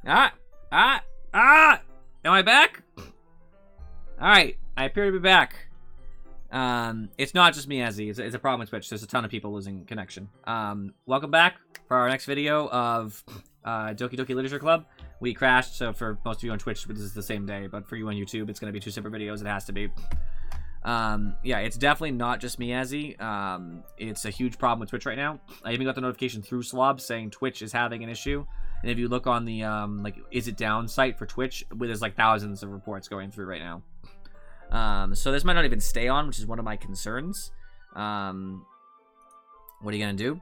Ah! Ah! Ah! Am I back? Alright, I appear to be back. It's not just me, Ezzy. It's a problem with Twitch. There's a ton of people losing connection. Welcome back for our next video of Doki Doki Literature Club. We crashed, so for most of you on Twitch, this is the same day, but for you on YouTube, it's going to be 2 separate videos. It has to be. Yeah, it's definitely not just me, Ezzy. It's a huge problem with Twitch right now. I even got the notification through Slob saying Twitch is having an issue. And if you look on the, like, is it down site for Twitch, there's like thousands of reports going through right now. So this might not even stay on, which is one of my concerns. What are you gonna do?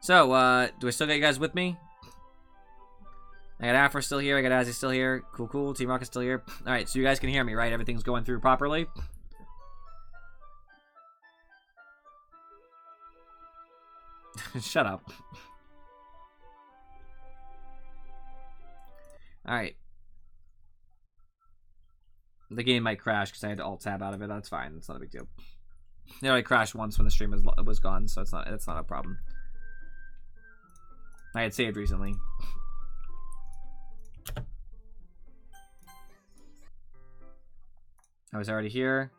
So, do I still got you guys with me? I got Afro still here, I got Azzy still here. Cool, cool. Team Rocket's still here. Alright, so you guys can hear me, right? Everything's going through properly? Shut up. Alright. The game might crash because I had to alt-tab out of it. That's fine. It's not a big deal. It already crashed once when the stream was gone, so it's not a problem. I had saved recently. I was already here.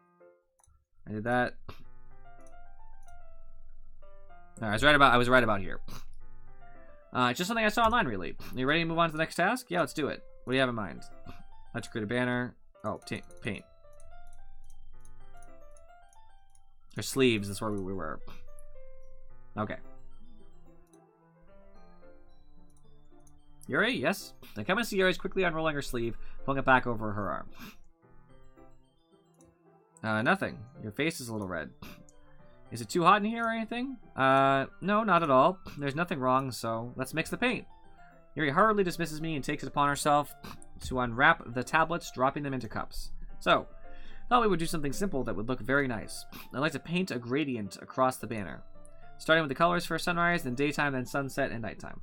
I did that. No, I was right about here. It's just something I saw online, really. Are you ready to move on to the next task? Yeah, let's do it. What do you have in mind? Let's create a banner. Oh, paint. Or sleeves, that's where we were. Okay. Yuri, yes? I come and see Yuri's quickly unrolling her sleeve, pulling it back over her arm. Nothing. Your face is a little red. Is it too hot in here or anything? No, not at all. There's nothing wrong, so let's mix the paint. Yuri hurriedly dismisses me and takes it upon herself to unwrap the tablets, dropping them into cups. So, thought we would do something simple that would look very nice. I'd like to paint a gradient across the banner, starting with the colors for sunrise, then daytime, then sunset, and nighttime.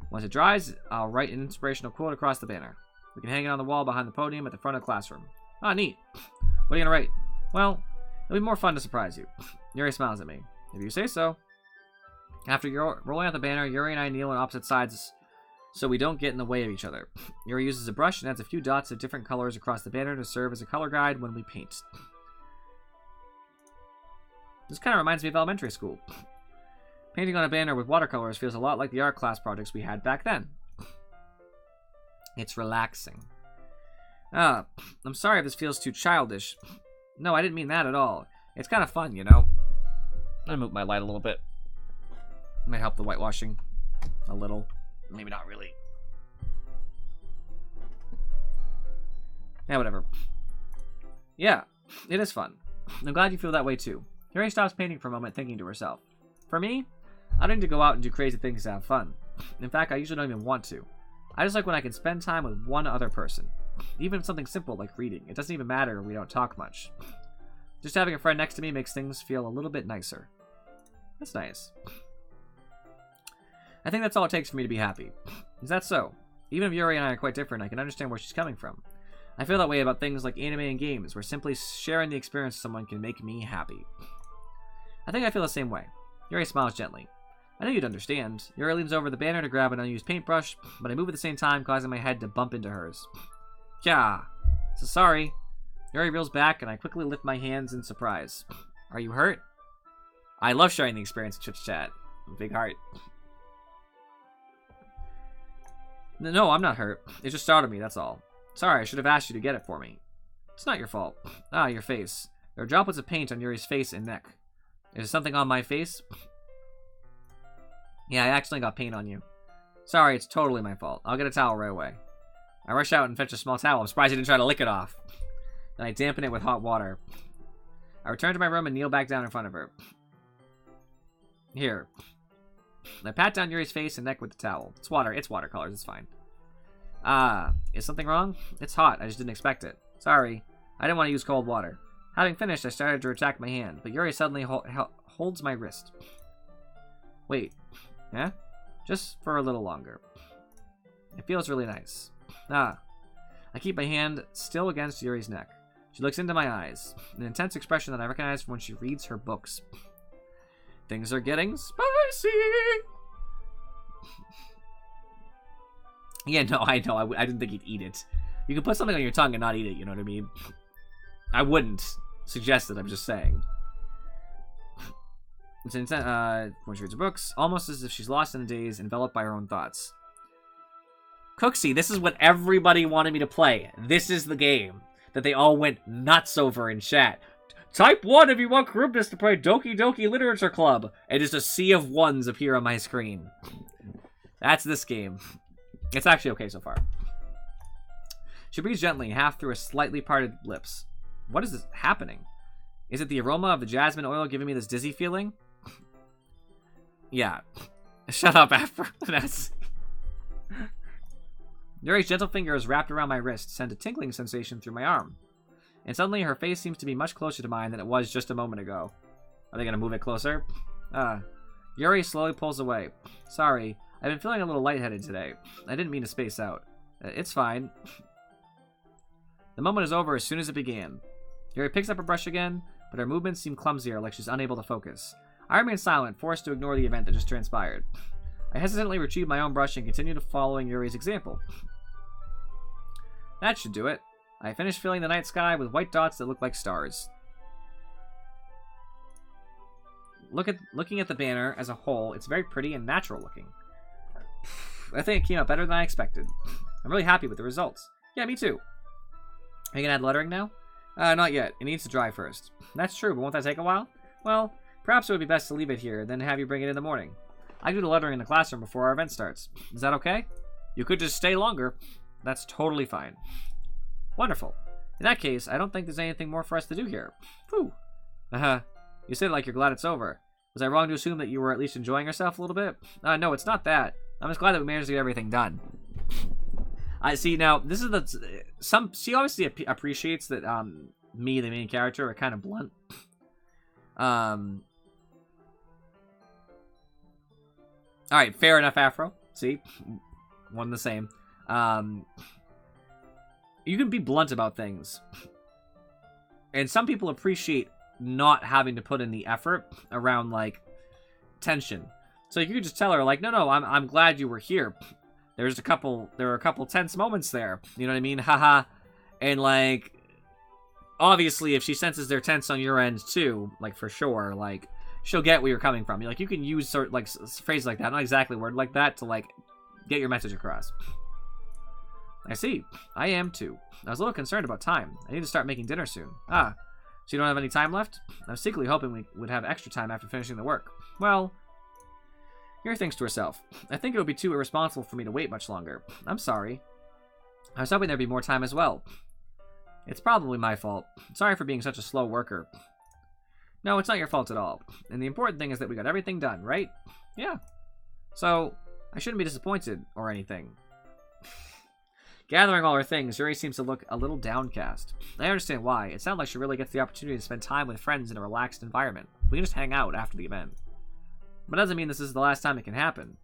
Once it dries, I'll write an inspirational quote across the banner. We can hang it on the wall behind the podium at the front of the classroom. Ah, neat. What are you gonna write? Well, it'll be more fun to surprise you. Yuri smiles at me. If you say so. After rolling out the banner, Yuri and I kneel on opposite sides so we don't get in the way of each other. Yuri uses a brush and adds a few dots of different colors across the banner to serve as a color guide when we paint. This kind of reminds me of elementary school. Painting on a banner with watercolors feels a lot like the art class projects we had back then. It's relaxing. I'm sorry if this feels too childish. No, I didn't mean that at all. It's kind of fun, you know. I'm gonna move my light a little bit. Might help the whitewashing a little. Maybe not really. Yeah, whatever. Yeah, it is fun. I'm glad you feel that way too. Yuri stops painting for a moment, thinking to herself. For me, I don't need to go out and do crazy things to have fun. In fact, I usually don't even want to. I just like when I can spend time with one other person. Even something simple like reading. It doesn't even matter if we don't talk much. Just having a friend next to me makes things feel a little bit nicer. That's nice. I think that's all it takes for me to be happy. Is that so? Even if Yuri and I are quite different, I can understand where she's coming from. I feel that way about things like anime and games, where simply sharing the experience with someone can make me happy. I think I feel the same way. Yuri smiles gently. I know you'd understand. Yuri leans over the banner to grab an unused paintbrush, but I move at the same time, causing my head to bump into hers. Yeah. So sorry. Yuri reels back, and I quickly lift my hands in surprise. Are you hurt? I love sharing the experience in Twitch chat. Big heart. No, I'm not hurt. It just startled me, that's all. Sorry, I should have asked you to get it for me. It's not your fault. Ah, your face. There are droplets of paint on Yuri's face and neck. Is there something on my face? Yeah, I accidentally got paint on you. Sorry, it's totally my fault. I'll get a towel right away. I rush out and fetch a small towel. I'm surprised you didn't try to lick it off. Then I dampen it with hot water. I return to my room and kneel back down in front of her. Here. I pat down Yuri's face and neck with the towel. It's watercolors, it's fine. Is something wrong? It's hot, I just didn't expect it. Sorry, I didn't want to use cold water. Having finished, I started to retract my hand, but Yuri suddenly holds my wrist. Wait, yeah? Just for a little longer. It feels really nice. I keep my hand still against Yuri's neck. She looks into my eyes, an intense expression that I recognize from when she reads her books. Things are getting spicy! Yeah, no, I know. I didn't think he'd eat it. You can put something on your tongue and not eat it, you know what I mean? I wouldn't suggest it, I'm just saying. It's when she reads her books, almost as if she's lost in a daze, enveloped by her own thoughts. Cooksy, this is what everybody wanted me to play. This is the game that they all went nuts over in chat. Type 1 if you want Charybdis to play Doki Doki Literature Club. And just a sea of ones appear on my screen. That's this game. It's actually okay so far. She breathes gently, half through her slightly parted lips. What is this happening? Is it the aroma of the jasmine oil giving me this dizzy feeling? Yeah. Shut up, Afro. Yuri's gentle fingers wrapped around my wrist sent a tingling sensation through my arm. And suddenly her face seems to be much closer to mine than it was just a moment ago. Are they going to move it closer? Yuri slowly pulls away. Sorry, I've been feeling a little lightheaded today. I didn't mean to space out. It's fine. The moment is over as soon as it began. Yuri picks up her brush again, but her movements seem clumsier, like she's unable to focus. I remain silent, forced to ignore the event that just transpired. I hesitantly retrieve my own brush and continue to following Yuri's example. That should do it. I finished filling the night sky with white dots that look like stars. Looking at the banner as a whole, it's very pretty and natural looking. I think it came out better than I expected. I'm really happy with the results. Yeah, me too. Are you gonna add lettering now? Not yet. It needs to dry first. That's true, but won't that take a while? Well, perhaps it would be best to leave it here, then have you bring it in the morning. I do the lettering in the classroom before our event starts. Is that okay? You could just stay longer. That's totally fine. Wonderful. In that case, I don't think there's anything more for us to do here. Whew. You said it like you're glad it's over. Was I wrong to assume that you were at least enjoying yourself a little bit? No, it's not that. I'm just glad that we managed to get everything done. I see now, this is she obviously appreciates that, me, the main character, are kind of blunt. Alright, fair enough, Afro. See? One and the same. You can be blunt about things. And some people appreciate not having to put in the effort around, like, tension. So you could just tell her, like, no, I'm glad you were here. There were a couple tense moments there. You know what I mean? Haha. And, like, obviously, if she senses they're tense on your end, too, like, for sure, like, she'll get where you're coming from. Like, you can use, sort of, like, phrases like that, not exactly word like that, to, like, get your message across. I see. I am, too. I was a little concerned about time. I need to start making dinner soon. So you don't have any time left? I was secretly hoping we would have extra time after finishing the work. Well, Yuri thinks to herself. I think it would be too irresponsible for me to wait much longer. I'm sorry. I was hoping there'd be more time as well. It's probably my fault. Sorry for being such a slow worker. No, it's not your fault at all. And the important thing is that we got everything done, right? Yeah. So, I shouldn't be disappointed or anything. Gathering all her things, Yuri seems to look a little downcast. I understand why. It sounds like she really gets the opportunity to spend time with friends in a relaxed environment. We can just hang out after the event. But it doesn't mean this is the last time it can happen.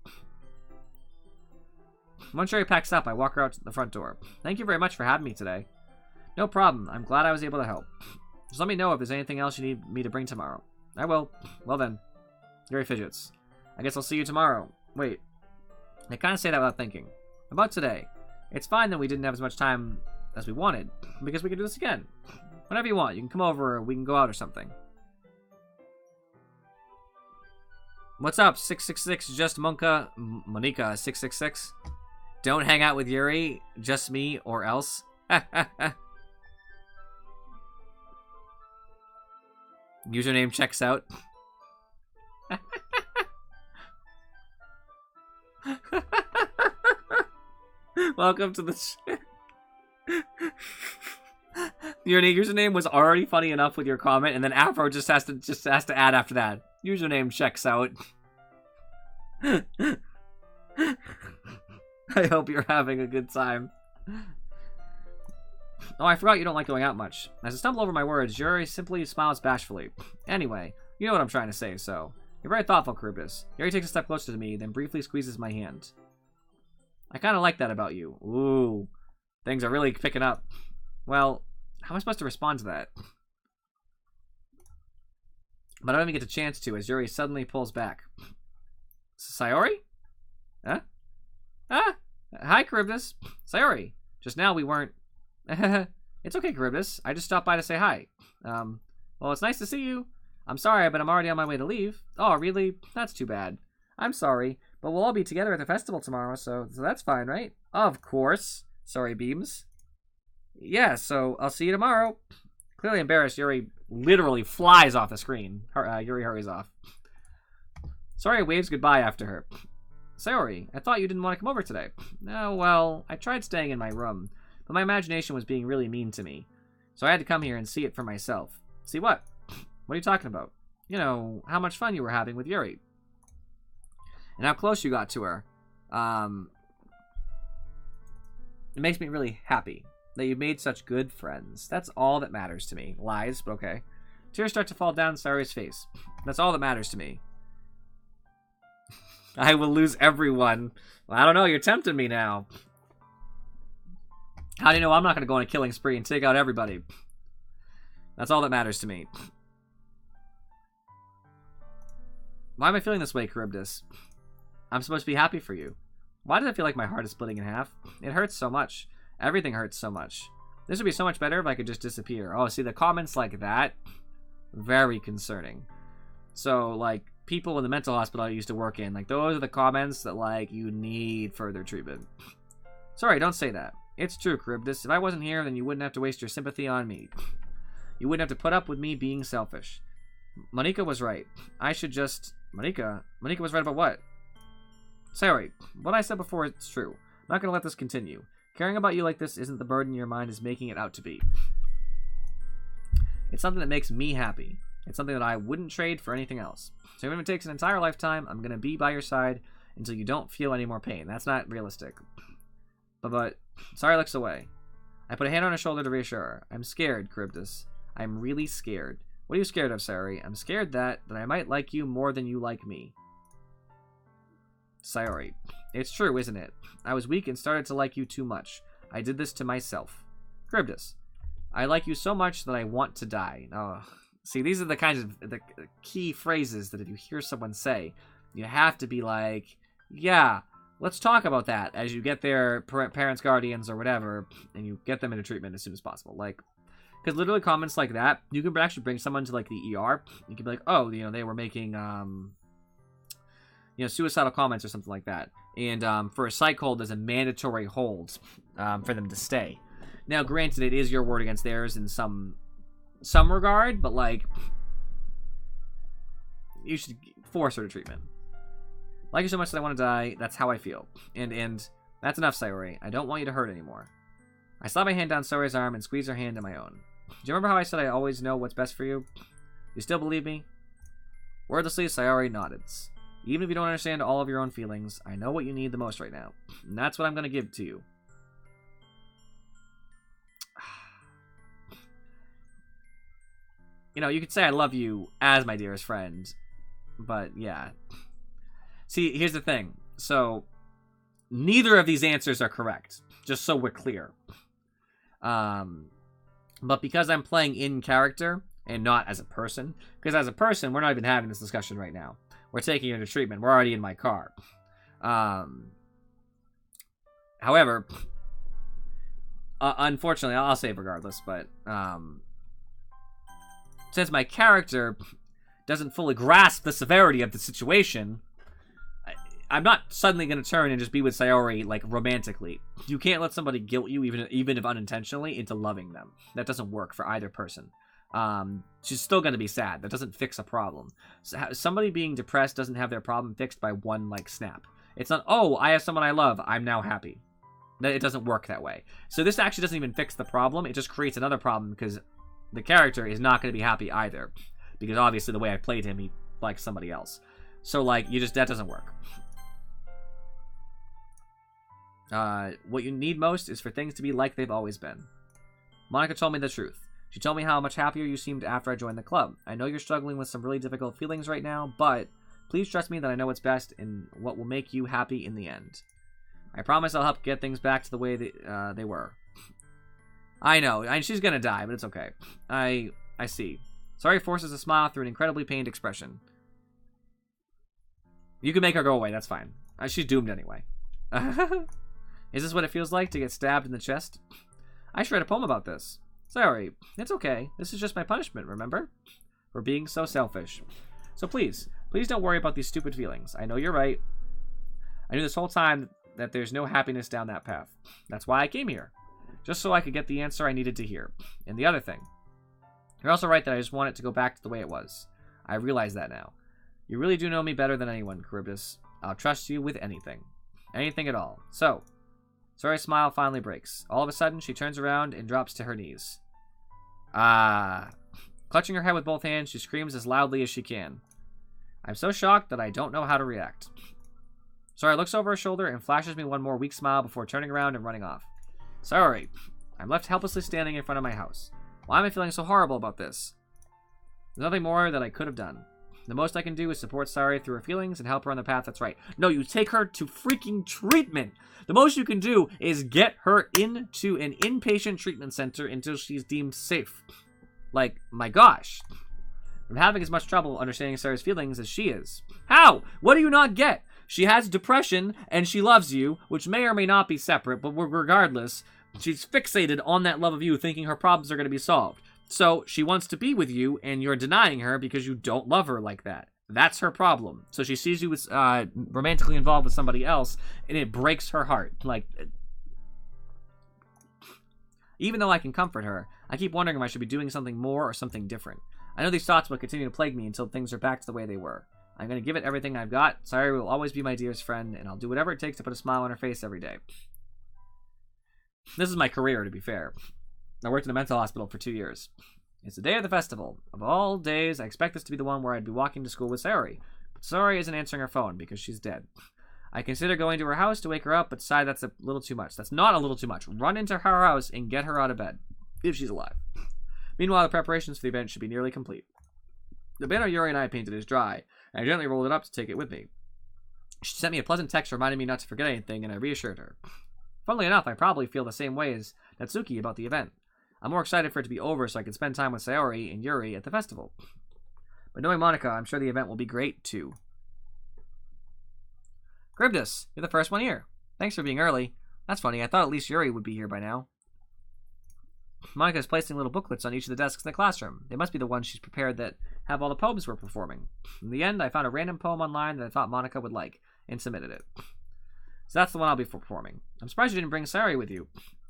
Once Yuri packs up, I walk her out to the front door. Thank you very much for having me today. No problem. I'm glad I was able to help. Just let me know if there's anything else you need me to bring tomorrow. I will. Well then. Yuri fidgets. I guess I'll see you tomorrow. Wait. I kind of say that without thinking. About today. It's fine that we didn't have as much time as we wanted, because we can do this again. Whenever you want, you can come over or we can go out or something. What's up, 666, just Monica 666? Don't hang out with Yuri, just me or else. Username checks out. Welcome to the Your username was already funny enough with your comment, and then Afro just has to add after that. Username checks out. I hope you're having a good time. Oh, I forgot you don't like going out much. As I stumble over my words, Yuri simply smiles bashfully. Anyway, you know what I'm trying to say, so. You're very thoughtful, Charybdis. Yuri takes a step closer to me, then briefly squeezes my hand. I kind of like that about you. Ooh. Things are really picking up. Well, how am I supposed to respond to that? But I don't even get a chance to, as Yuri suddenly pulls back. Sayori? Huh? Huh? Hi, Charybdis. Sorry. Just now we weren't... It's okay, Charybdis. I just stopped by to say hi. Well, it's nice to see you. I'm sorry, but I'm already on my way to leave. Oh, really? That's too bad. I'm sorry, but we'll all be together at the festival tomorrow, so that's fine, right? Of course. Sorry, Beams. Yeah, so I'll see you tomorrow. Clearly embarrassed, Yuri literally flies off the screen. Yuri hurries off. Sorry waves goodbye after her. Sorry, I thought you didn't want to come over today. Oh, well, I tried staying in my room, but my imagination was being really mean to me. So I had to come here and see it for myself. See what? What are you talking about? You know, how much fun you were having with Yuri. And how close you got to her. It makes me really happy that you've made such good friends. That's all that matters to me. Lies, but okay. Tears start to fall down Sayori's face. That's all that matters to me. I will lose everyone. Well, I don't know, you're tempting me now. How do you know I'm not going to go on a killing spree and take out everybody? That's all that matters to me. Why am I feeling this way, Charybdis? I'm supposed to be happy for you. Why does it feel like my heart is splitting in half? It hurts so much. Everything hurts so much. This would be so much better if I could just disappear. Oh, see, the comments like that? Very concerning. So, like, people in the mental hospital I used to work in, like, those are the comments that, like, you need further treatment. Sorry, don't say that. It's true, Charybdis. If I wasn't here, then you wouldn't have to waste your sympathy on me. You wouldn't have to put up with me being selfish. Monika was right. I should just... Monika was right about what? Sorry, what I said before is true. I'm not going to let this continue. Caring about you like this isn't the burden your mind is making it out to be. It's something that makes me happy. It's something that I wouldn't trade for anything else. So even if it takes an entire lifetime, I'm going to be by your side until you don't feel any more pain. That's not realistic. But Sari looks away. I put a hand on her shoulder to reassure her. I'm scared, Charybdis. I'm really scared. What are you scared of, Sayori? I'm scared that I might like you more than you like me. Sayori. It's true, isn't it? I was weak and started to like you too much. I did this to myself. Charybdis. I like you so much that I want to die. Oh, see, these are the kinds of the key phrases that if you hear someone say, you have to be like, yeah, let's talk about that as you get their parents, guardians, or whatever, and you get them into treatment as soon as possible. Like, because literally comments like that, you can actually bring someone to, like, the ER. You can be like, oh, you know, they were making, you know, suicidal comments or something like that. And for a psych hold, there's a mandatory hold for them to stay. Now, granted, it is your word against theirs in some regard, but, like, you should force her to treatment. Like you so much that I want to die, that's how I feel. And that's enough, Sayori. I don't want you to hurt anymore. I slap my hand down Sayori's arm and squeeze her hand in my own. Do you remember how I said I always know what's best for you? You still believe me? Wordlessly, Sayori nodded. Even if you don't understand all of your own feelings, I know what you need the most right now. And that's what I'm going to give to you. You know, you could say I love you as my dearest friend. But, yeah. See, here's the thing. So, neither of these answers are correct. Just so we're clear. But because I'm playing in character and not as a person, because as a person, we're not even having this discussion right now. We're taking her to treatment. We're already in my car. However, unfortunately, I'll say it regardless, but since my character doesn't fully grasp the severity of the situation, I'm not suddenly going to turn and just be with Sayori, like, romantically. You can't let somebody guilt you, even if unintentionally, into loving them. That doesn't work for either person. She's still going to be sad. That doesn't fix a problem. So, somebody being depressed doesn't have their problem fixed by one, like, snap. It's not, oh, I have someone I love, I'm now happy. It doesn't work that way. So this actually doesn't even fix the problem. It just creates another problem because the character is not going to be happy either. Because obviously the way I played him, he likes somebody else. So, like, that doesn't work. What you need most is for things to be like they've always been. Monika told me the truth. She told me how much happier you seemed after I joined the club. I know you're struggling with some really difficult feelings right now, but please trust me that I know what's best and what will make you happy in the end. I promise I'll help get things back to the way they were. I know, and she's gonna die, but it's okay. I see. Sorry forces a smile through an incredibly pained expression. You can make her go away, that's fine. She's doomed anyway. Is this what it feels like to get stabbed in the chest? I should write a poem about this. Sorry, it's okay. This is just my punishment, remember? For being so selfish. So please don't worry about these stupid feelings. I know you're right. I knew this whole time that there's no happiness down that path. That's why I came here. Just so I could get the answer I needed to hear. And the other thing. You're also right that I just want it to go back to the way it was. I realize that now. You really do know me better than anyone, Charybdis. I'll trust you with anything. Anything at all. So, Sari's smile finally breaks. All of a sudden, she turns around and drops to her knees. Clutching her head with both hands, she screams as loudly as she can. I'm so shocked that I don't know how to react. Sari looks over her shoulder and flashes me one more weak smile before turning around and running off. Sorry, I'm left helplessly standing in front of my house. Why am I feeling so horrible about this? There's nothing more that I could have done. The most I can do is support Sari through her feelings and help her on the path that's right. No, you take her to freaking treatment. The most you can do is get her into an inpatient treatment center until she's deemed safe. Like, my gosh. I'm having as much trouble understanding Sari's feelings as she is. How? What do you not get? She has depression and she loves you, which may or may not be separate, but regardless, she's fixated on that love of you, thinking her problems are going to be solved. So she wants to be with you, and you're denying her because you don't love her like that. That's her problem. So she sees you as romantically involved with somebody else, and it breaks her heart. Like, even though I can comfort her, I keep wondering if I should be doing something more or something different. I know these thoughts will continue to plague me until things are back to the way they were. I'm going to give it everything I've got. Sari will always be my dearest friend, and I'll do whatever it takes to put a smile on her face every day. This is my career, to be fair. I worked in a mental hospital for 2 years. It's the day of the festival. Of all days, I expect this to be the one where I'd be walking to school with Sari. But Sari isn't answering her phone because she's dead. I consider going to her house to wake her up, but decide that's a little too much. That's not a little too much. Run into her house and get her out of bed. If she's alive. Meanwhile, the preparations for the event should be nearly complete. The banner Yuri and I painted is dry, and I gently rolled it up to take it with me. She sent me a pleasant text reminding me not to forget anything, and I reassured her. Funnily enough, I probably feel the same way as Natsuki about the event. I'm more excited for it to be over so I can spend time with Sayori and Yuri at the festival. But knowing Monica, I'm sure the event will be great, too. Charybdis, you're the first one here. Thanks for being early. That's funny, I thought at least Yuri would be here by now. Monica's placing little booklets on each of the desks in the classroom. They must be the ones she's prepared that have all the poems we're performing. In the end, I found a random poem online that I thought Monica would like, and submitted it. So that's the one I'll be performing. I'm surprised you didn't bring Sari with you.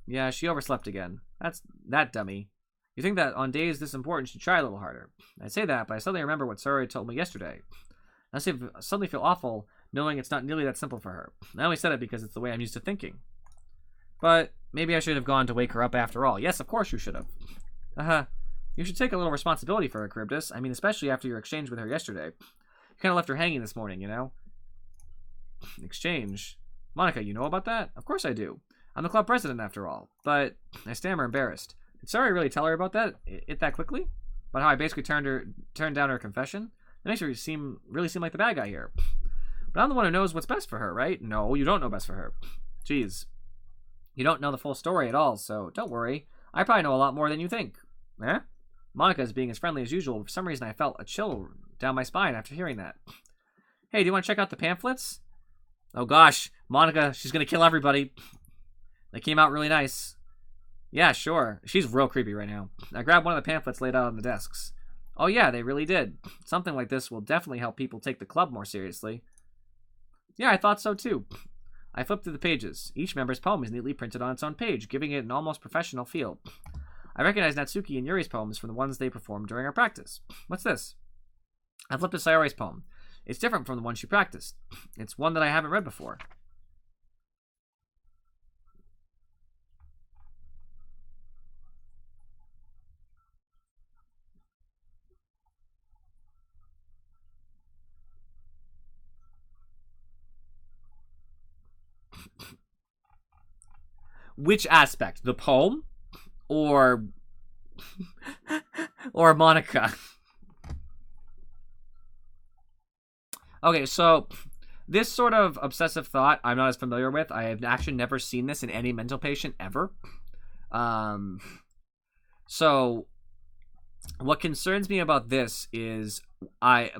Yeah, she overslept again. That's that dummy. You think that on days this important, she'd try a little harder. I say that, but I suddenly remember what Sari told me yesterday. I suddenly feel awful knowing it's not nearly that simple for her. I only said it because it's the way I'm used to thinking. But maybe I should have gone to wake her up after all. Yes, of course you should have. You should take a little responsibility for her, Charybdis. I mean, especially after your exchange with her yesterday. You kind of left her hanging this morning, you know? Exchange? Monica, you know about that? Of course I do. I'm the club president after all. But I stammer, embarrassed. Did Sari really tell her about that? That quickly? About how I basically turned down her confession? That makes her really seem like the bad guy here. But I'm the one who knows what's best for her, right? No, you don't know best for her. Jeez. You don't know the full story at all, so don't worry. I probably know a lot more than you think. Eh? Monica is being as friendly as usual. For some reason, I felt a chill down my spine after hearing that. Hey, do you want to check out the pamphlets? Oh gosh, Monica, she's gonna kill everybody. They came out really nice. Yeah, sure. She's real creepy right now. I grabbed one of the pamphlets laid out on the desks. Oh yeah, they really did. Something like this will definitely help people take the club more seriously. Yeah, I thought so too. I flipped through the pages. Each member's poem is neatly printed on its own page, giving it an almost professional feel. I recognize Natsuki and Yuri's poems from the ones they performed during our practice. What's this? I flipped to Sayori's poem. It's different from the one she practiced. It's one that I haven't read before. Which aspect? The poem? Or Monica? Okay, so this sort of obsessive thought I'm not as familiar with. I have actually never seen this in any mental patient ever. So what concerns me about this is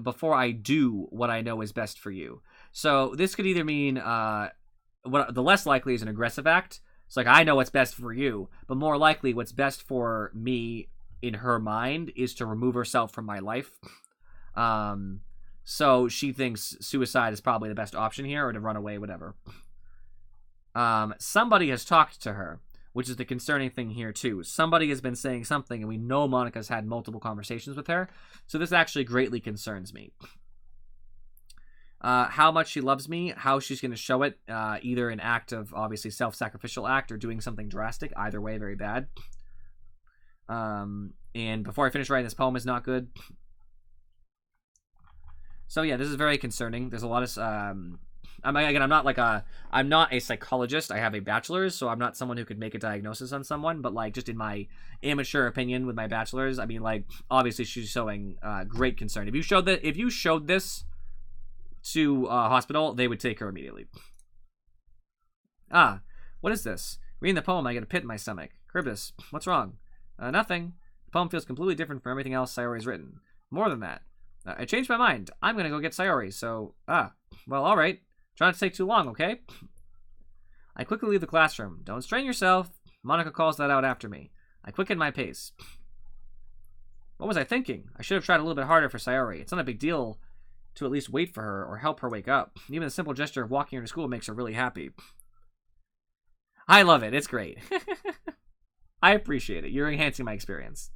before I do what I know is best for you. So this could either mean what the less likely is an aggressive act. It's like, I know what's best for you, but more likely what's best for me in her mind is to remove herself from my life. So she thinks suicide is probably the best option here, or to run away, whatever. Somebody has talked to her, which is the concerning thing here too. Somebody has been saying something, and we know Monica's had multiple conversations with her, so this actually greatly concerns me. How much she loves me, how she's going to show it, either an act of, obviously, self-sacrificial act or doing something drastic. Either way, very bad. And before I finish writing this poem is not good. So yeah, this is very concerning. There's a lot of, I'm not a psychologist. I have a bachelor's, so I'm not someone who could make a diagnosis on someone, but like, just in my amateur opinion with my bachelor's, I mean, like, obviously she's showing, great concern. If you showed this to a hospital, they would take her immediately. What is this? Reading the poem, I get a pit in my stomach. Charybdis, what's wrong? Nothing. The poem feels completely different from everything else Sayori's written. More than that. I changed my mind. I'm gonna go get Sayori, so... well, alright. Try not to take too long, okay? I quickly leave the classroom. Don't strain yourself. Monica calls that out after me. I quicken my pace. What was I thinking? I should have tried a little bit harder for Sayori. It's not a big deal to at least wait for her or help her wake up. Even the simple gesture of walking her to school makes her really happy. I love it. It's great. I appreciate it. You're enhancing my experience.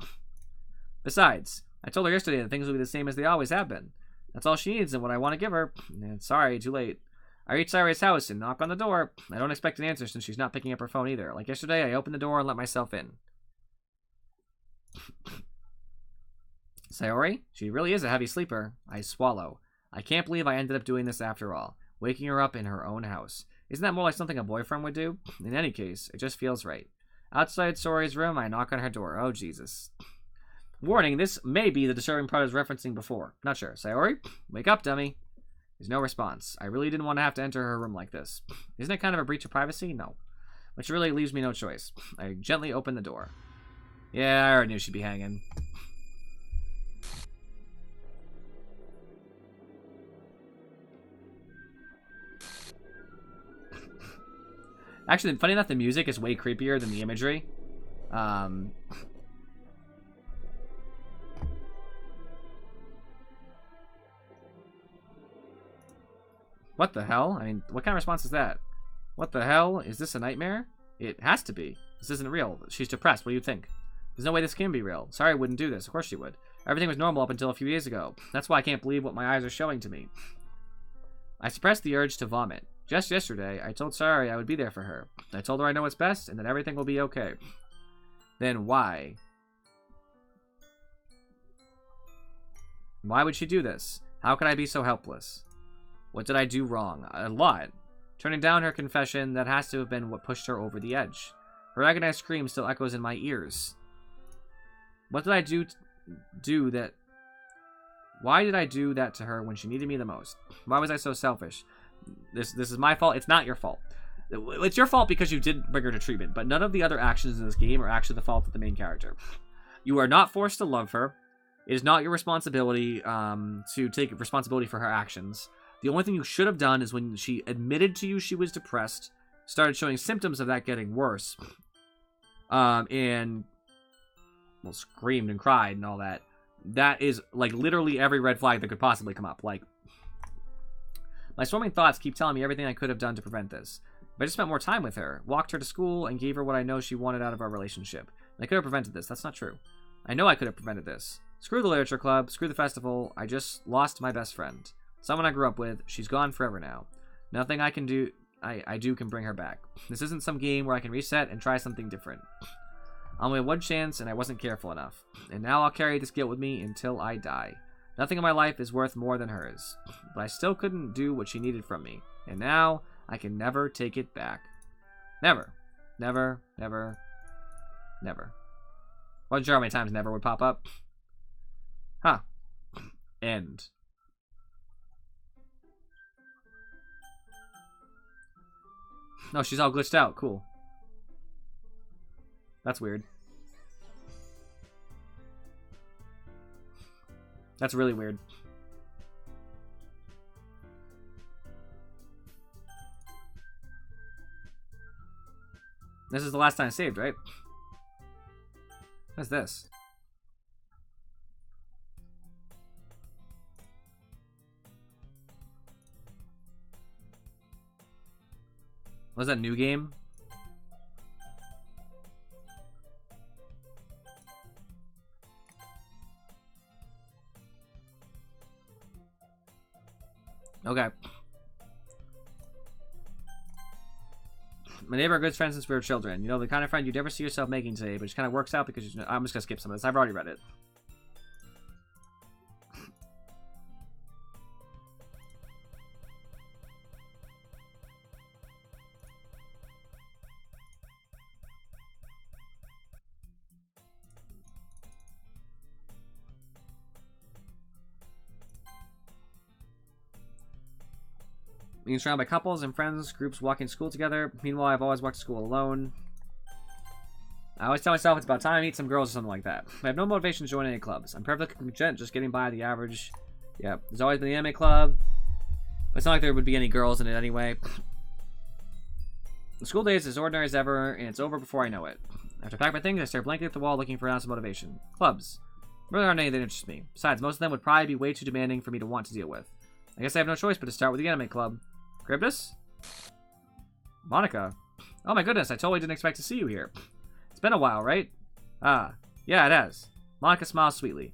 Besides, I told her yesterday that things will be the same as they always have been. That's all she needs and what I want to give her. And sorry, too late. I reach Sayori's house and knock on the door. I don't expect an answer since she's not picking up her phone either. Like yesterday, I opened the door and let myself in. Sayori? She really is a heavy sleeper. I swallow. I can't believe I ended up doing this after all. Waking her up in her own house. Isn't that more like something a boyfriend would do? In any case, it just feels right. Outside Sayori's room, I knock on her door. Oh, Jesus. Warning, this may be the disturbing part I was referencing before. Not sure. Sayori? Wake up, dummy. There's no response. I really didn't want to have to enter her room like this. Isn't it kind of a breach of privacy? No. Which really leaves me no choice. I gently open the door. Yeah, I already knew she'd be hanging. Actually, funny enough, the music is way creepier than the imagery. What the hell? I mean, what kind of response is that? What the hell? Is this a nightmare? It has to be. This isn't real. She's depressed. What do you think? There's no way this can be real. Sorry I wouldn't do this. Of course she would. Everything was normal up until a few days ago. That's why I can't believe what my eyes are showing to me. I suppressed the urge to vomit. Just yesterday, I told Sayori I would be there for her. I told her I know what's best and that everything will be okay. Then why? Why would she do this? How could I be so helpless? What did I do wrong? A lot. Turning down her confession, that has to have been what pushed her over the edge. Her agonized scream still echoes in my ears. What did I do that... Why did I do that to her when she needed me the most? Why was I so selfish? This is my fault. It's not your fault. It's your fault because you did bring her to treatment, but none of the other actions in this game are actually the fault of the main character. You are not forced to love her. It is not your responsibility to take responsibility for her actions. The only thing you should have done is when she admitted to you she was depressed, started showing symptoms of that getting worse, and well, screamed and cried and all that. That is like literally every red flag that could possibly come up. Like, my swarming thoughts keep telling me everything I could have done to prevent this. If I just spent more time with her, walked her to school, and gave her what I know she wanted out of our relationship, I could have prevented this. That's not true. I know I could have prevented this. Screw the literature club, screw the festival. I just lost my best friend. Someone I grew up with. She's gone forever now. Nothing I can do can bring her back. This isn't some game where I can reset and try something different. I only had one chance and I wasn't careful enough. And now I'll carry this guilt with me until I die. Nothing in my life is worth more than hers. But I still couldn't do what she needed from me. And now I can never take it back. Never. Never. Never. Never. Wasn't sure how many times never would pop up. Huh. End. No, she's all glitched out. Cool. That's weird. That's really weird. This is the last time I saved, right? What's this? Was that a new game? Okay. My neighbor are good friends since we were children. You know, the kind of friend you'd never see yourself making today, but it kind of works out because I'm just going to skip some of this. I've already read it. Being surrounded by couples and friends, groups walking to school together. Meanwhile, I've always walked to school alone. I always tell myself it's about time I meet some girls or something like that. I have no motivation to join any clubs. I'm perfectly content just getting by the average. Yeah, there's always been the anime club. But it's not like there would be any girls in it anyway. The school day is as ordinary as ever, and it's over before I know it. After I pack my things, I stare blankly at the wall looking for an ounce of motivation. Clubs. Really aren't any that interest me. Besides, most of them would probably be way too demanding for me to want to deal with. I guess I have no choice but to start with the anime club. Cryptus? Monica? Oh my goodness, I totally didn't expect to see you here. It's been a while, right? Ah, yeah, it has. Monica smiles sweetly.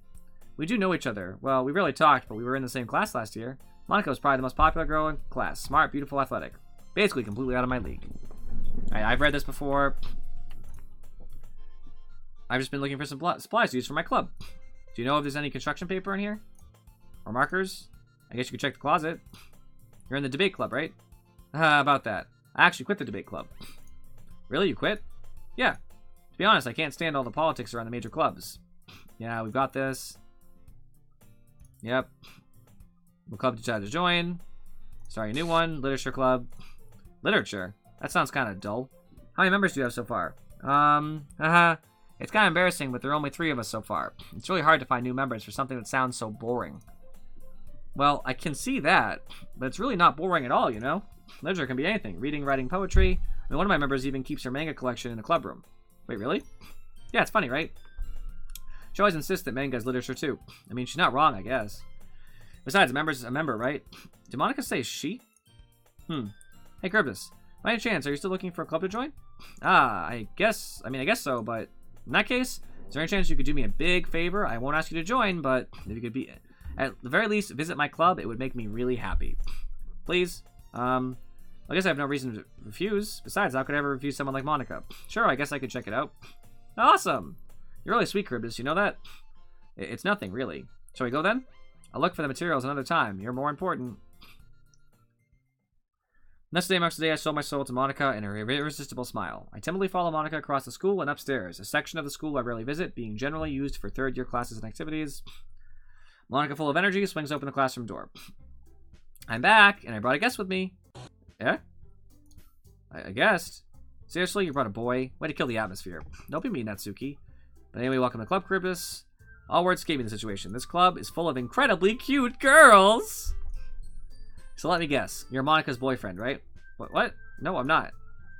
We do know each other. Well, we rarely talked, but we were in the same class last year. Monica was probably the most popular girl in class. Smart, beautiful, athletic. Basically completely out of my league. Alright, I've read this before. I've just been looking for some supplies to use for my club. Do you know if there's any construction paper in here? Or markers? I guess you could check the closet. You're in the debate club, right? About that. I actually quit the debate club. Really? You quit? Yeah. To be honest, I can't stand all the politics around the major clubs. Yeah, we've got this. Yep. What club did you decide to join? Sorry, a new one. Literature club. Literature? That sounds kind of dull. How many members do you have so far? It's kind of embarrassing, but there are only 3 of us so far. It's really hard to find new members for something that sounds so boring. Well, I can see that, but it's really not boring at all, you know? Literature can be anything. Reading, writing, poetry. I mean, one of my members even keeps her manga collection in the club room. Wait, really? Yeah, it's funny, right? She always insists that manga is literature, too. I mean, she's not wrong, I guess. Besides, a member's a member, right? Did Monica say she? Hey, Cryptus. By any chance, are you still looking for a club to join? I guess so, but in that case, is there any chance you could do me a big favor? I won't ask you to join, but if you could be... at the very least, visit my club. It would make me really happy. Please. I guess I have no reason to refuse. Besides, how could I ever refuse someone like Monica? Sure, I guess I could check it out. Awesome! You're really sweet, Cryptus. You know that? It's nothing, really. Shall we go then? I'll look for the materials another time. You're more important. Next day marks the day I sold my soul to Monica in her irresistible smile. I timidly follow Monica across the school and upstairs, a section of the school I rarely visit, being generally used for third-year classes and activities. Monica, full of energy, swings open the classroom door. I'm back, and I brought a guest with me. Yeah? A guest? Seriously, you brought a boy? Way to kill the atmosphere. Don't be mean, Natsuki. But anyway, welcome to Club Cryptus. All words escape me the situation. This club is full of incredibly cute girls! So let me guess. You're Monica's boyfriend, right? What? No, I'm not.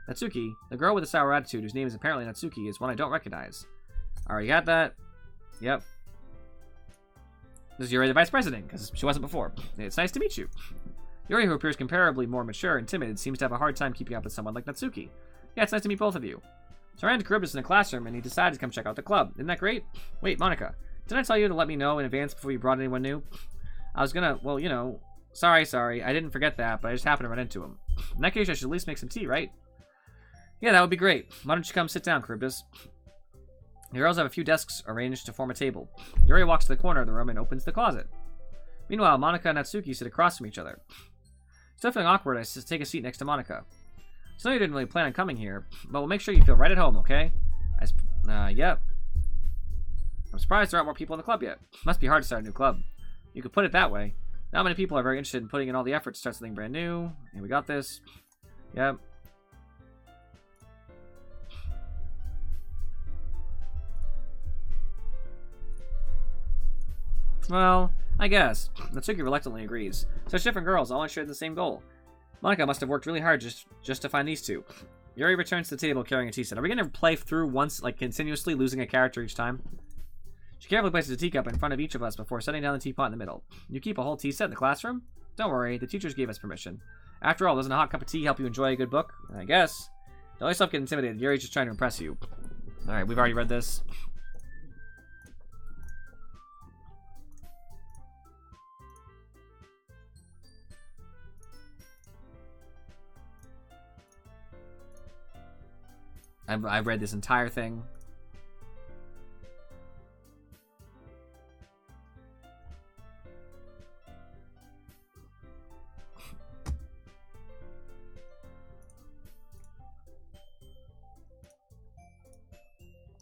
Natsuki, the girl with the sour attitude, whose name is apparently Natsuki, is one I don't recognize. Already got that. Yep. This is Yuri, the vice president, because she wasn't before. It's nice to meet you. Yuri, who appears comparably more mature and timid, seems to have a hard time keeping up with someone like Natsuki. Yeah, it's nice to meet both of you. So I ran to Cryptus in the classroom, and he decided to come check out the club. Isn't that great? Wait, Monica, didn't I tell you to let me know in advance before you brought anyone new? I was gonna, well, you know... Sorry, I didn't forget that, but I just happened to run into him. In that case, I should at least make some tea, right? Yeah, that would be great. Why don't you come sit down, Cryptus? The girls have a few desks arranged to form a table. Yuri walks to the corner of the room and opens the closet. Meanwhile, Monica and Natsuki sit across from each other. Still feeling awkward, I take a seat next to Monica. So you didn't really plan on coming here, but we'll make sure you feel right at home, okay? Yep. I'm surprised there aren't more people in the club yet. Must be hard to start a new club. You could put it that way. Not many people are very interested in putting in all the effort to start something brand new. And we got this. Yep. Well, I guess. Natsuki reluctantly agrees. Such different girls, all interested in the same goal. Monica must have worked really hard just to find these two. Yuri returns to the table carrying a tea set. Are we going to play through once, like, continuously, losing a character each time? She carefully places a teacup in front of each of us before setting down the teapot in the middle. You keep a whole tea set in the classroom? Don't worry, the teachers gave us permission. After all, doesn't a hot cup of tea help you enjoy a good book? I guess. Don't let yourself get intimidated. Yuri's just trying to impress you. Alright, we've already read this. I've read this entire thing.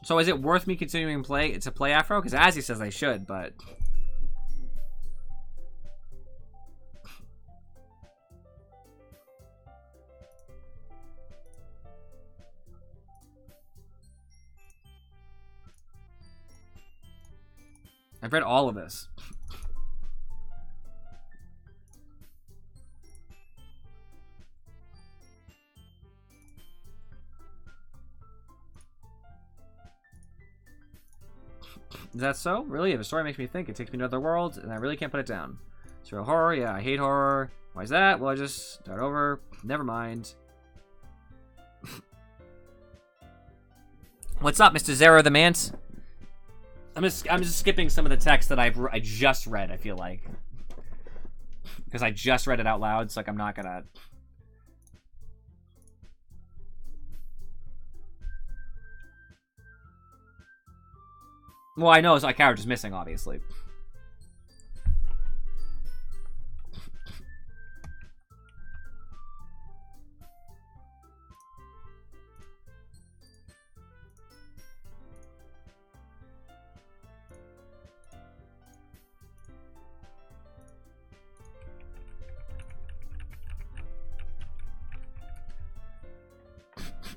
So is it worth me continuing to play Afro? Because Azzy says I should, but... I've read all of this. Is that so? Really? If a story makes me think, it takes me to another world, and I really can't put it down. Surreal horror? Yeah, I hate horror. Why is that? Well, I just start over. Never mind. What's up, Mr. Zero the Mant? I'm just skipping some of the text that I just read, I feel like. Because I just read it out loud, so like I'm not gonna... Well, I know a character's missing, obviously.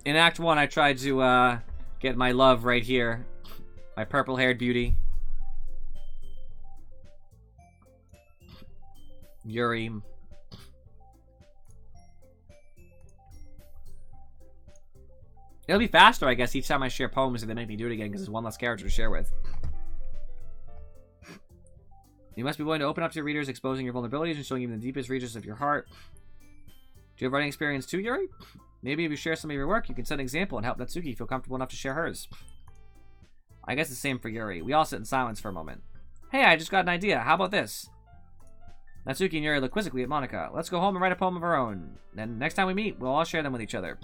In Act 1, I tried to get my love right here. My purple-haired beauty. Yuri. It'll be faster, I guess, each time I share poems if they make me do it again, because there's one less character to share with. You must be willing to open up to your readers, exposing your vulnerabilities and showing even the deepest regions of your heart. Do you have writing experience too, Yuri? Maybe if you share some of your work, you can set an example and help Natsuki feel comfortable enough to share hers. I guess the same for Yuri. We all sit in silence for a moment. Hey, I just got an idea. How about this? Natsuki and Yuri look quizzically at Monica. Let's go home and write a poem of our own. Then next time we meet, we'll all share them with each other.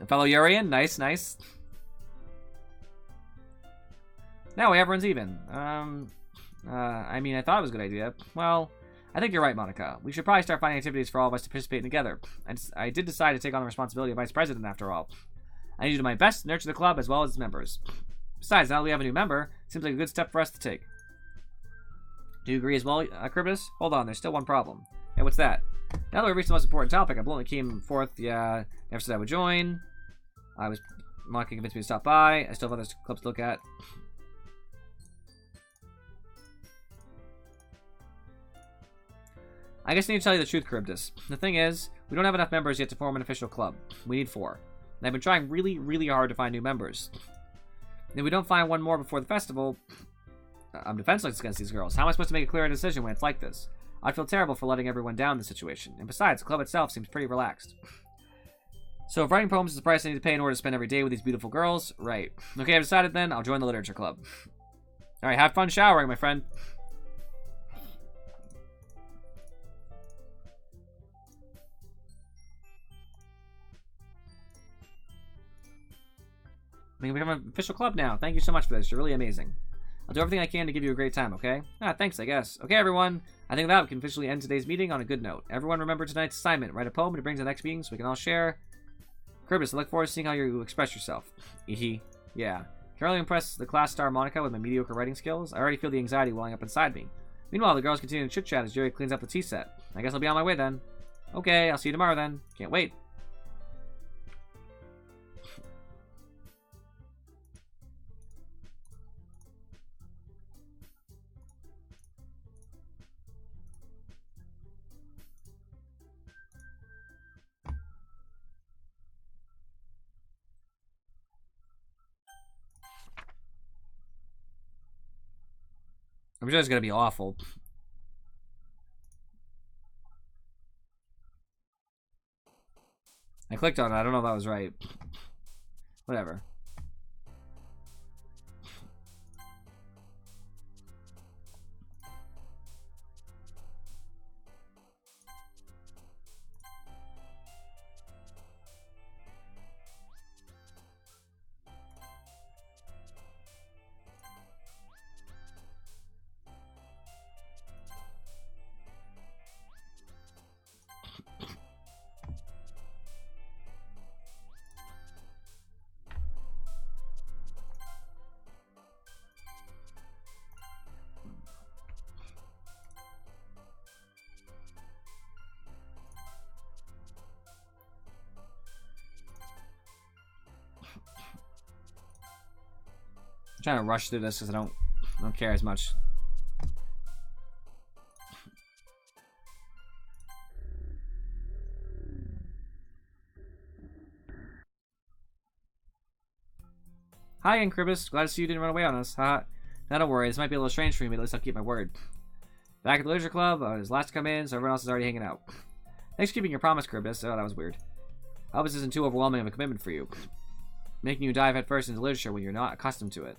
A fellow Yurian? Nice, nice. Now everyone's even. I mean, I thought it was a good idea. Well, I think you're right, Monica. We should probably start finding activities for all of us to participate together. I did decide to take on the responsibility of vice president after all. I need to do my best to nurture the club as well as its members. Besides, now that we have a new member, it seems like a good step for us to take. Do you agree as well, Cribus? Hold on, there's still one problem. Hey, what's that? Now that we've reached the most important topic, I bluntly came forth, yeah, never said I would join. Monica convinced me to stop by. I still have other clubs to look at. I guess I need to tell you the truth, Charybdis. The thing is, we don't have enough members yet to form an official club. We need 4. And I've been trying really, really hard to find new members. And if we don't find one more before the festival, I'm defenseless against these girls. How am I supposed to make a clear decision when it's like this? I'd feel terrible for letting everyone down in this situation. And besides, the club itself seems pretty relaxed. So if writing poems is the price I need to pay in order to spend every day with these beautiful girls, right. Okay, I've decided then, I'll join the literature club. Alright, have fun showering, my friend. I mean, we have an official club now. Thank you so much for this. You're really amazing. I'll do everything I can to give you a great time, okay? Thanks, I guess. Okay, everyone. I think that we can officially end today's meeting on a good note. Everyone remember tonight's assignment. Write a poem to bring to the next meeting so we can all share. Cribus, I look forward to seeing how you express yourself. Yeah. Can I really impress the class star Monica with my mediocre writing skills? I already feel the anxiety welling up inside me. Meanwhile, the girls continue to chit-chat as Jerry cleans up the tea set. I guess I'll be on my way then. Okay, I'll see you tomorrow then. Can't wait. I'm sure it's gonna be awful. I clicked on it. I don't know if that was right. Whatever. I'm trying to rush through this because I don't care as much. Hi, Incribus. Glad to see you didn't run away on us. Haha. Now don't worry, this might be a little strange for you, but at least I'll keep my word. Back at the Leisure Club, I was last to come in, so everyone else is already hanging out. Thanks for keeping your promise, Cribus. Oh, that was weird. I hope this isn't too overwhelming of a commitment for you. Making you dive headfirst into literature when you're not accustomed to it.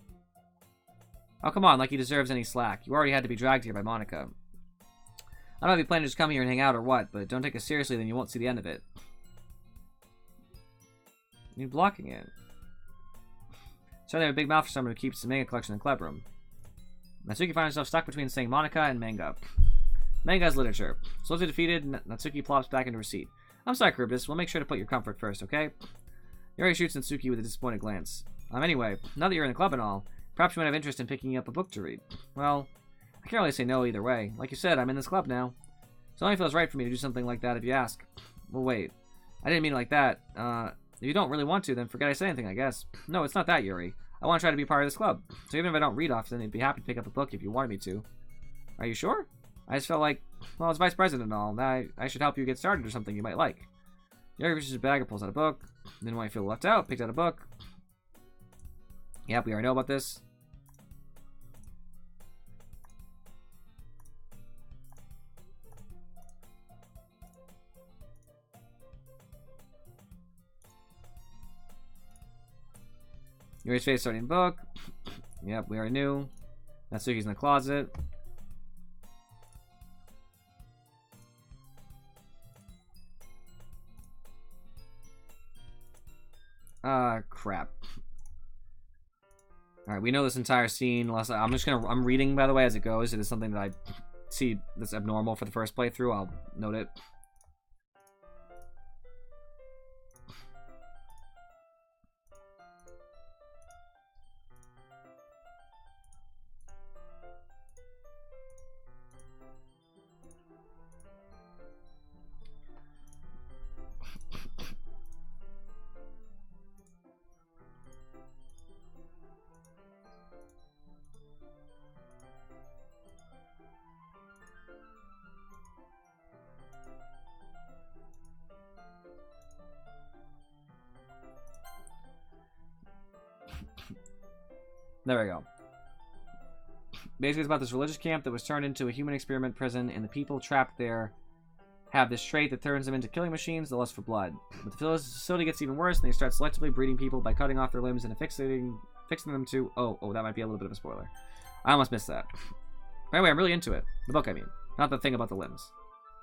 Oh, come on, like he deserves any slack. You already had to be dragged here by Monica. I don't know if you plan to just come here and hang out or what, but don't take it seriously, then you won't see the end of it. You're blocking it. Certainly have a big mouth for someone who keeps the manga collection in the club room. Natsuki finds herself stuck between saying Monica and manga. Manga is literature. Slowly defeated, Natsuki plops back into her seat. I'm sorry, Cribus. We'll make sure to put your comfort first, okay? Yuri shoots Natsuki with a disappointed glance. Anyway, now that you're in the club and all, perhaps you might have interest in picking up a book to read. Well, I can't really say no either way. Like you said, I'm in this club now. So it only feels right for me to do something like that if you ask. Well, wait. I didn't mean it like that. If you don't really want to, then forget I said anything, I guess. No, it's not that, Yuri. I want to try to be part of this club. So even if I don't read often, I'd be happy to pick up a book if you wanted me to. Are you sure? I just felt like, well, as vice president and all, that I should help you get started or something you might like. Yuri reaches his bag and pulls out a book. Then when I feel left out, picks out a book. Yep, we already know about this. Yuri's face starting book. Yep, we already knew. Natsuki's in the closet. Crap. Alright, we know this entire scene. I'm reading, by the way, as it goes. It is something that I see that's abnormal for the first playthrough. I'll note it. There we go. Basically, it's about this religious camp that was turned into a human experiment prison, and the people trapped there have this trait that turns them into killing machines, the lust for blood. But the facility gets even worse, and they start selectively breeding people by cutting off their limbs and fixing them to... Oh, that might be a little bit of a spoiler. I almost missed that. Anyway, I'm really into it. The book, I mean. Not the thing about the limbs.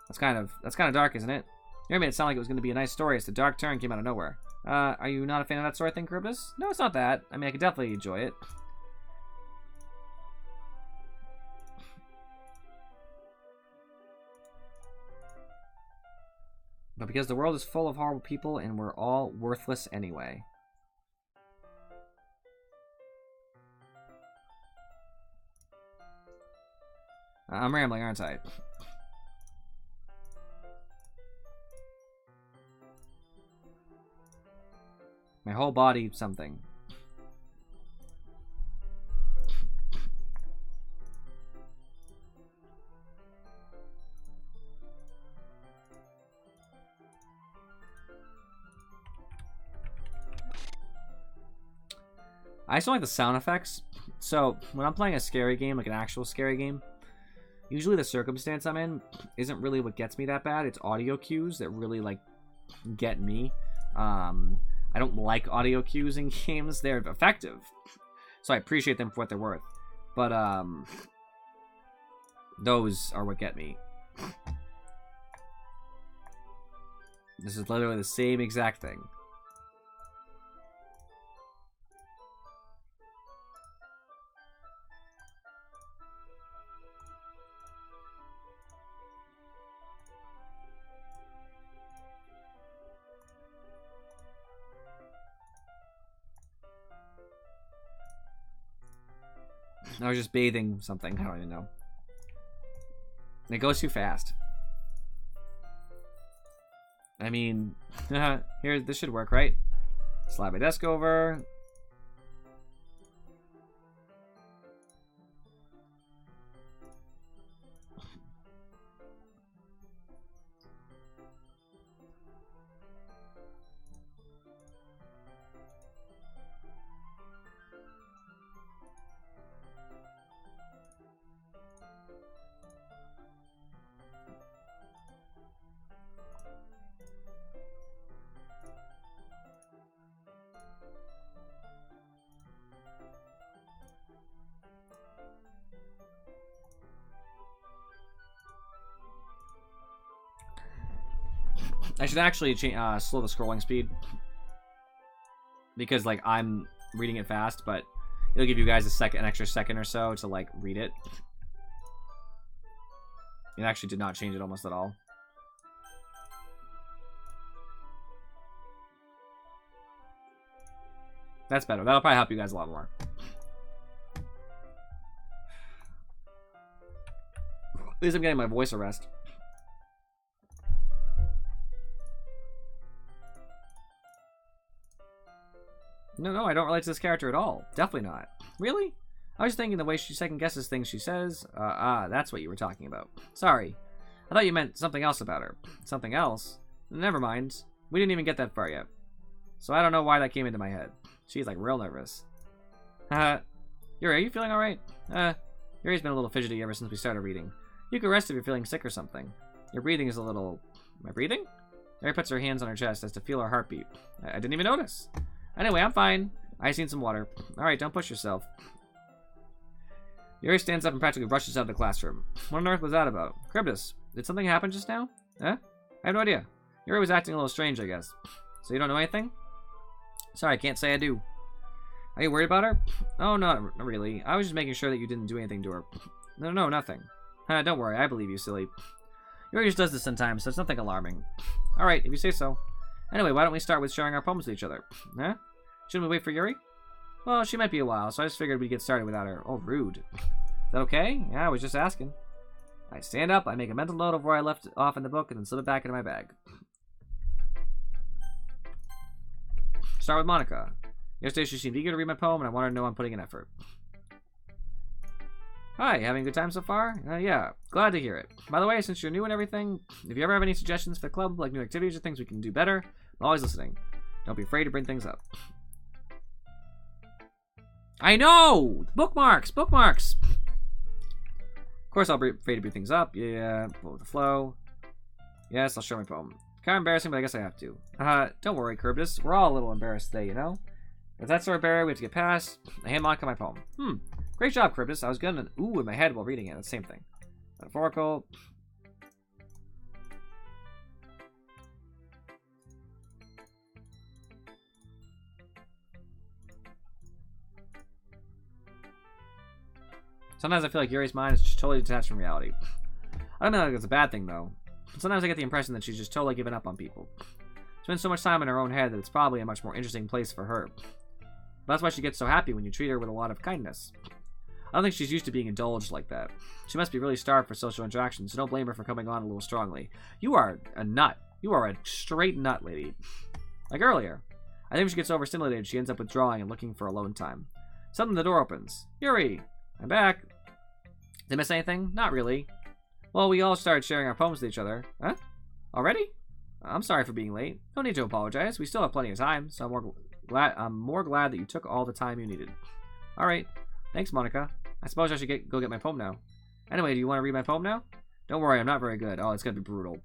That's kind of dark, isn't it? You made it sound like it was going to be a nice story as the dark turn came out of nowhere. Are you not a fan of that sort of thing, Charybdis? No, it's not that. I mean, I could definitely enjoy it. But because the world is full of horrible people and we're all worthless anyway. I'm rambling, aren't I? My whole body, something. I just don't like the sound effects. So, when I'm playing a scary game, like an actual scary game, usually the circumstance I'm in isn't really what gets me that bad. It's audio cues that really, like, get me. I don't like audio cues in games. They're effective, so I appreciate them for what they're worth. But, those are what get me. This is literally the same exact thing. I was just bathing something. I don't even know. It goes too fast. I mean, here, this should work, right? Slide my desk over. I should actually slow the scrolling speed, because like I'm reading it fast, but it'll give you guys an extra second or so to like read it. It actually did not change it almost at all. That's better. That'll probably help you guys a lot more. At least I'm getting my voice a rest. No, I don't relate to this character at all. Definitely not. Really? I was thinking the way she second guesses things she says. That's what you were talking about. Sorry. I thought you meant something else about her. Something else? Never mind. We didn't even get that far yet. So I don't know why that came into my head. She's like real nervous. Yuri, are you feeling alright? Yuri's been a little fidgety ever since we started reading. You could rest if you're feeling sick or something. Your breathing is a little... Am I breathing? Yuri puts her hands on her chest as to feel her heartbeat. I didn't even notice. Anyway, I'm fine. I just need some water. Alright, don't push yourself. Yuri stands up and practically rushes out of the classroom. What on earth was that about? Charybdis, did something happen just now? Huh? I have no idea. Yuri was acting a little strange, I guess. So you don't know anything? Sorry, I can't say I do. Are you worried about her? Oh, no, not really. I was just making sure that you didn't do anything to her. No, nothing. Don't worry, I believe you, silly. Yuri just does this sometimes, so it's nothing alarming. Alright, if you say so. Anyway, why don't we start with sharing our poems with each other? Huh? Shouldn't we wait for Yuri? Well, she might be a while, so I just figured we'd get started without her. Oh, rude. Is that okay? Yeah, I was just asking. I stand up, I make a mental note of where I left off in the book, and then slip it back into my bag. Start with Monica. Yesterday she seemed eager to read my poem, and I wanted to know I'm putting in effort. Hi, having a good time so far? Yeah, glad to hear it. By the way, since you're new and everything, if you ever have any suggestions for the club, like new activities or things we can do better, I'm always listening. Don't be afraid to bring things up. I know! Bookmarks! Bookmarks! Of course I'll be afraid to bring things up. Yeah, flow with the flow. Yes, I'll share my poem. Kind of embarrassing, but I guess I have to. Don't worry, Charybdis. We're all a little embarrassed today, you know? If that's our barrier we have to get past, I hand Monica my poem. Great job, Charybdis. I was getting an ooh in my head while reading it. That's the same thing. Metaphorical. Sometimes I feel like Yuri's mind is just totally detached from reality. I don't know if it's a bad thing, though. But sometimes I get the impression that she's just totally given up on people. She spends so much time in her own head that it's probably a much more interesting place for her. But that's why she gets so happy when you treat her with a lot of kindness. I don't think she's used to being indulged like that. She must be really starved for social interaction, so don't blame her for coming on a little strongly. You are a nut. You are a straight nut, lady. Like earlier. I think when she gets overstimulated, she ends up withdrawing and looking for alone time. Suddenly the door opens. Yuri! I'm back. Did I miss anything? Not really. Well, we all started sharing our poems with each other. Huh? Already? I'm sorry for being late. No need to apologize. We still have plenty of time, so I'm more glad that you took all the time you needed. Alright. Thanks, Monica. I suppose I should go get my poem now. Anyway, do you want to read my poem now? Don't worry, I'm not very good. Oh, it's gonna be brutal.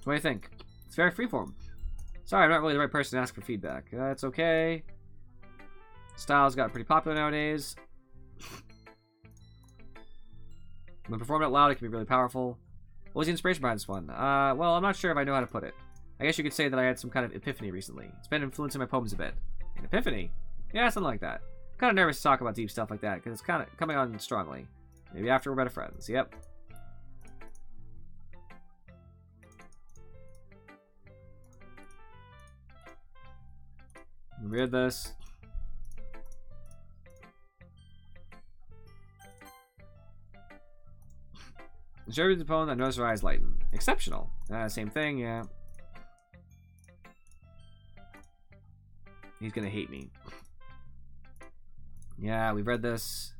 What do you think? It's very freeform. Sorry, I'm not really the right person to ask for feedback. It's okay. Style's got pretty popular nowadays. When performed out loud, it can be really powerful. What was the inspiration behind this one? Well, I'm not sure if I know how to put it. I guess you could say that I had some kind of epiphany recently. It's been influencing my poems a bit. An epiphany? Yeah, something like that. I'm kind of nervous to talk about deep stuff like that, because it's kind of coming on strongly. Maybe after we're better friends. Yep. Read this. Jerry the poem that knows her eyes lighten. Exceptional. Same thing, yeah. He's gonna hate me. Yeah, we've read this.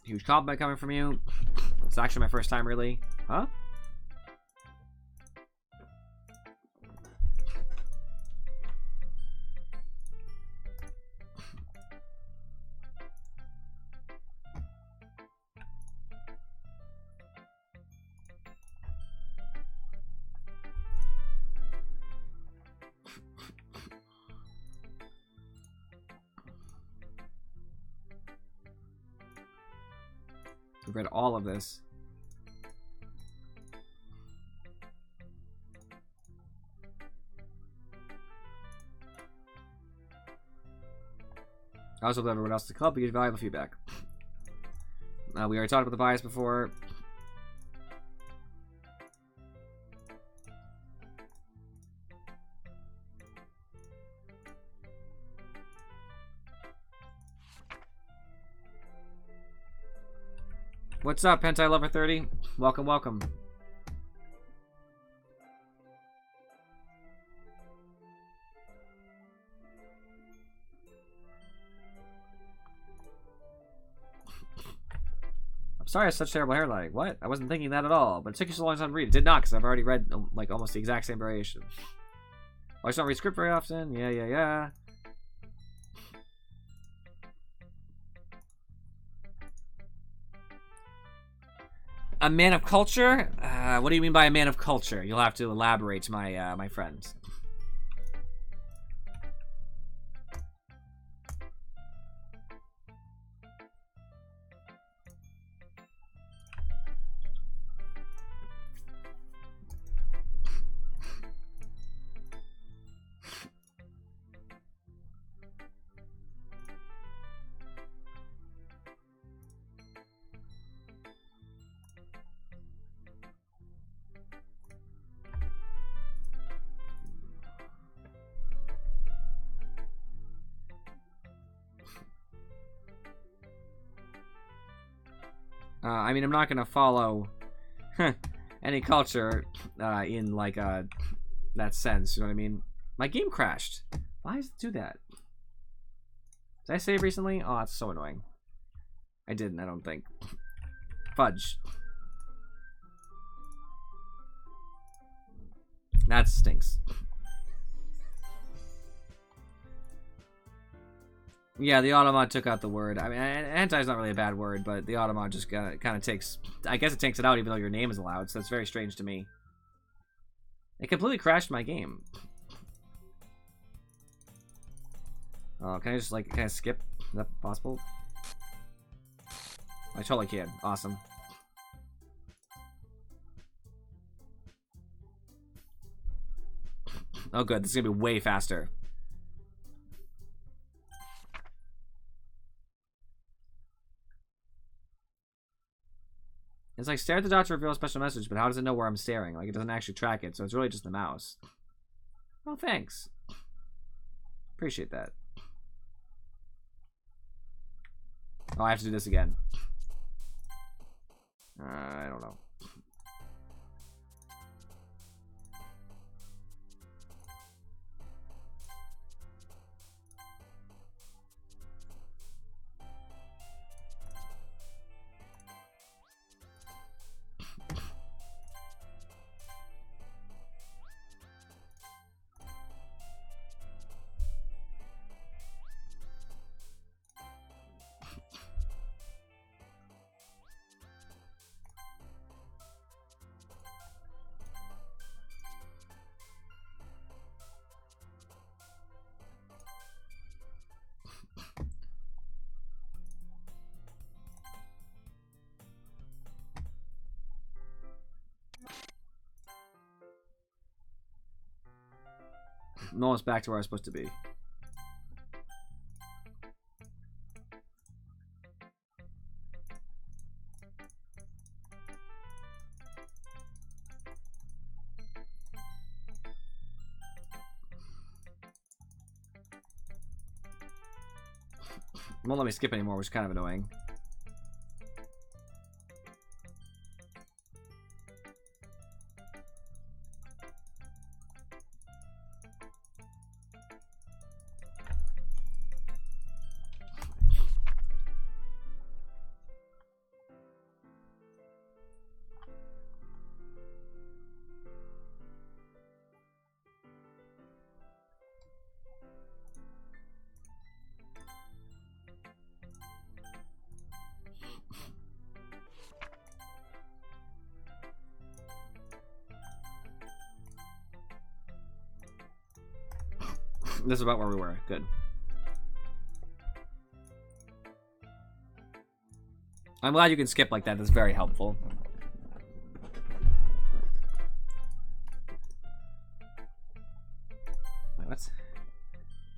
Huge compliment coming from you. It's actually my first time, really. Huh? We've read all of this. I also love everyone else in the club. We get valuable feedback. We already talked about the bias before. What's up, Hentai Lover 30? Welcome, welcome. I'm sorry I have such terrible hair lighting. What? I wasn't thinking that at all, but it took you so long time to read. It did not, because I've already read like almost the exact same variation. I just don't read script very often. Yeah. A man of culture? What do you mean by a man of culture? You'll have to elaborate, my my friend. I mean, I'm not gonna follow any culture in like that sense. You know what I mean? My game crashed. Why does it do that? Did I save recently? Oh, that's so annoying. I didn't. I don't think. Fudge. That stinks. Yeah, the automod took out the word. I mean, anti is not really a bad word, but the automod just kind of takes... I guess it takes it out even though your name is allowed, so that's very strange to me. It completely crashed my game. Oh, can I just, like, kind of skip? Is that possible? I totally can. Awesome. Oh, good. This is gonna be way faster. It's like, stare at the dot to reveal a special message, but how does it know where I'm staring? Like, it doesn't actually track it, so it's really just the mouse. Oh, thanks. Appreciate that. Oh, I have to do this again. I don't know. I'm almost back to where I was supposed to be. It won't let me skip anymore, which is kind of annoying. This is about where we were. Good. I'm glad you can skip like that. That's very helpful. Wait, what's...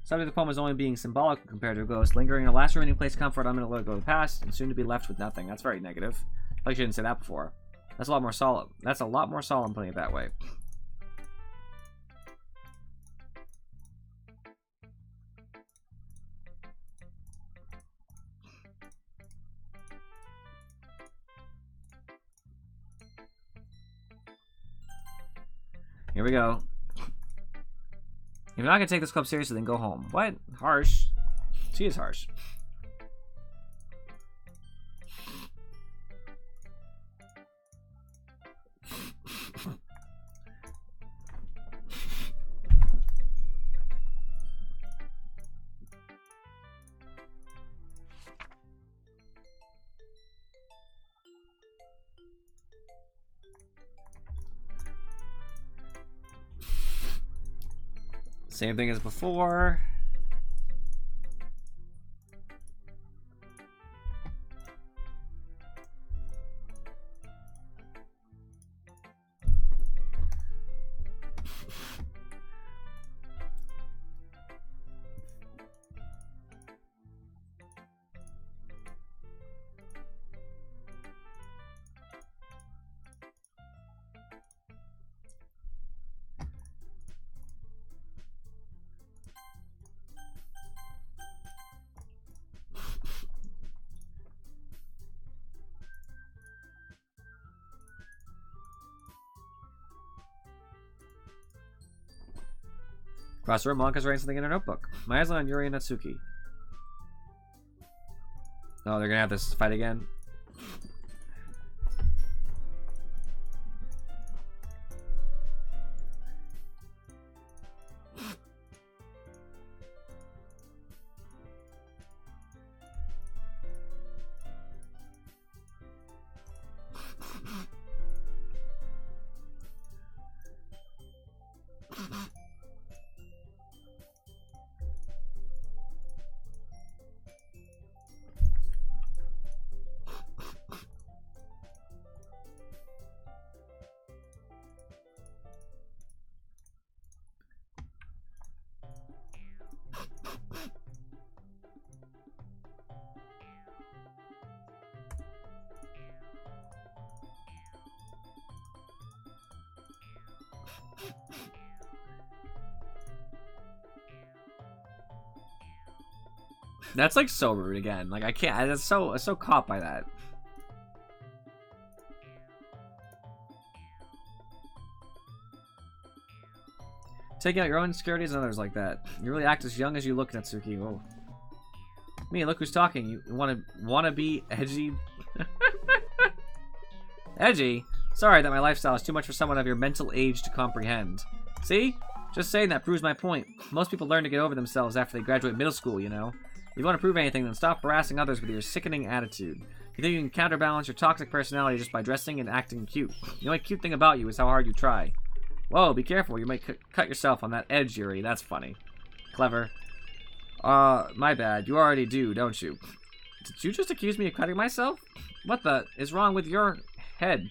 Subject of the poem is only being symbolic compared to a ghost. Lingering in a last remaining place of comfort, I'm going to let go of the past, and soon to be left with nothing. That's very negative. Like you didn't say that before. That's a lot more solemn. That's a lot more solemn putting it that way. Here we go. If you're not gonna take this club seriously, then go home. What? Harsh. She is harsh. Same thing as before. Across the room, Monka's writing something in her notebook. My eyes on Yuri and Natsuki. Oh, they're gonna have this fight again. That's like so rude again. Like I can't. I'm so caught by that. Taking out your own insecurities and others like that. You really act as young as you look, Natsuki. Whoa. Me, look who's talking. You wanna be edgy? Edgy? Sorry that my lifestyle is too much for someone of your mental age to comprehend. See? Just saying that proves my point. Most people learn to get over themselves after they graduate middle school, you know? If you want to prove anything, then stop harassing others with your sickening attitude. You think you can counterbalance your toxic personality just by dressing and acting cute. The only cute thing about you is how hard you try. Whoa, be careful. You might cut yourself on that edge, Yuri. That's funny. Clever. My bad. You already do, don't you? Did you just accuse me of cutting myself? What the is wrong with your head?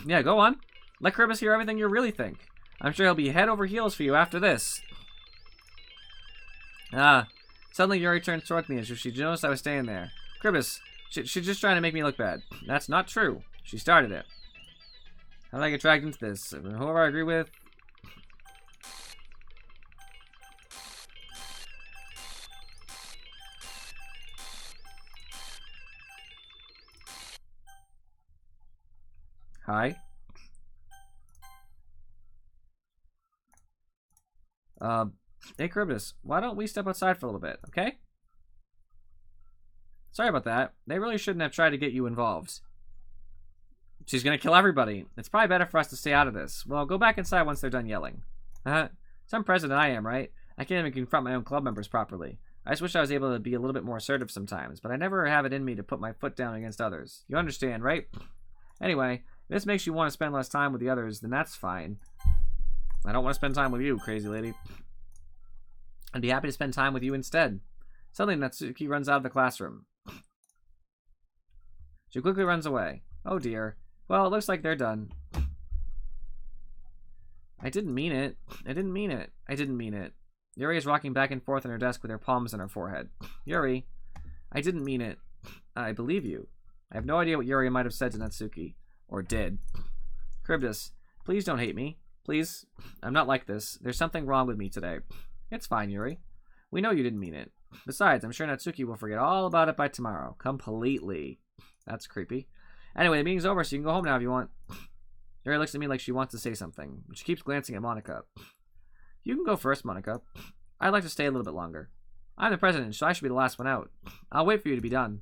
Yeah, go on. Let Kribus hear everything you really think. I'm sure he'll be head over heels for you after this. Suddenly Yuri turned toward me as if she noticed I was staying there. Kribus, she's just trying to make me look bad. That's not true. She started it. How did I get dragged into this? Whoever I agree with... Hi. Hey Kribus, why don't we step outside for a little bit, okay? Sorry about that. They really shouldn't have tried to get you involved. She's gonna kill everybody. It's probably better for us to stay out of this. Well, go back inside once they're done yelling. Some president I am, right? I can't even confront my own club members properly. I just wish I was able to be a little bit more assertive sometimes, but I never have it in me to put my foot down against others. You understand, right? Anyway, if this makes you want to spend less time with the others, then that's fine. I don't want to spend time with you, crazy lady. I'd be happy to spend time with you instead. Suddenly, Natsuki runs out of the classroom. She quickly runs away. Oh dear. Well, it looks like they're done. I didn't mean it. I didn't mean it. I didn't mean it. Yuri is rocking back and forth on her desk with her palms on her forehead. Yuri, I didn't mean it. I believe you. I have no idea what Yuri might have said to Natsuki. Or did. Kribus, please don't hate me. Please. I'm not like this. There's something wrong with me today. It's fine, Yuri. We know you didn't mean it. Besides, I'm sure Natsuki will forget all about it by tomorrow. Completely. That's creepy. Anyway, the meeting's over, so you can go home now if you want. Yuri looks at me like she wants to say something, but she keeps glancing at Monica. You can go first, Monica. I'd like to stay a little bit longer. I'm the president, so I should be the last one out. I'll wait for you to be done.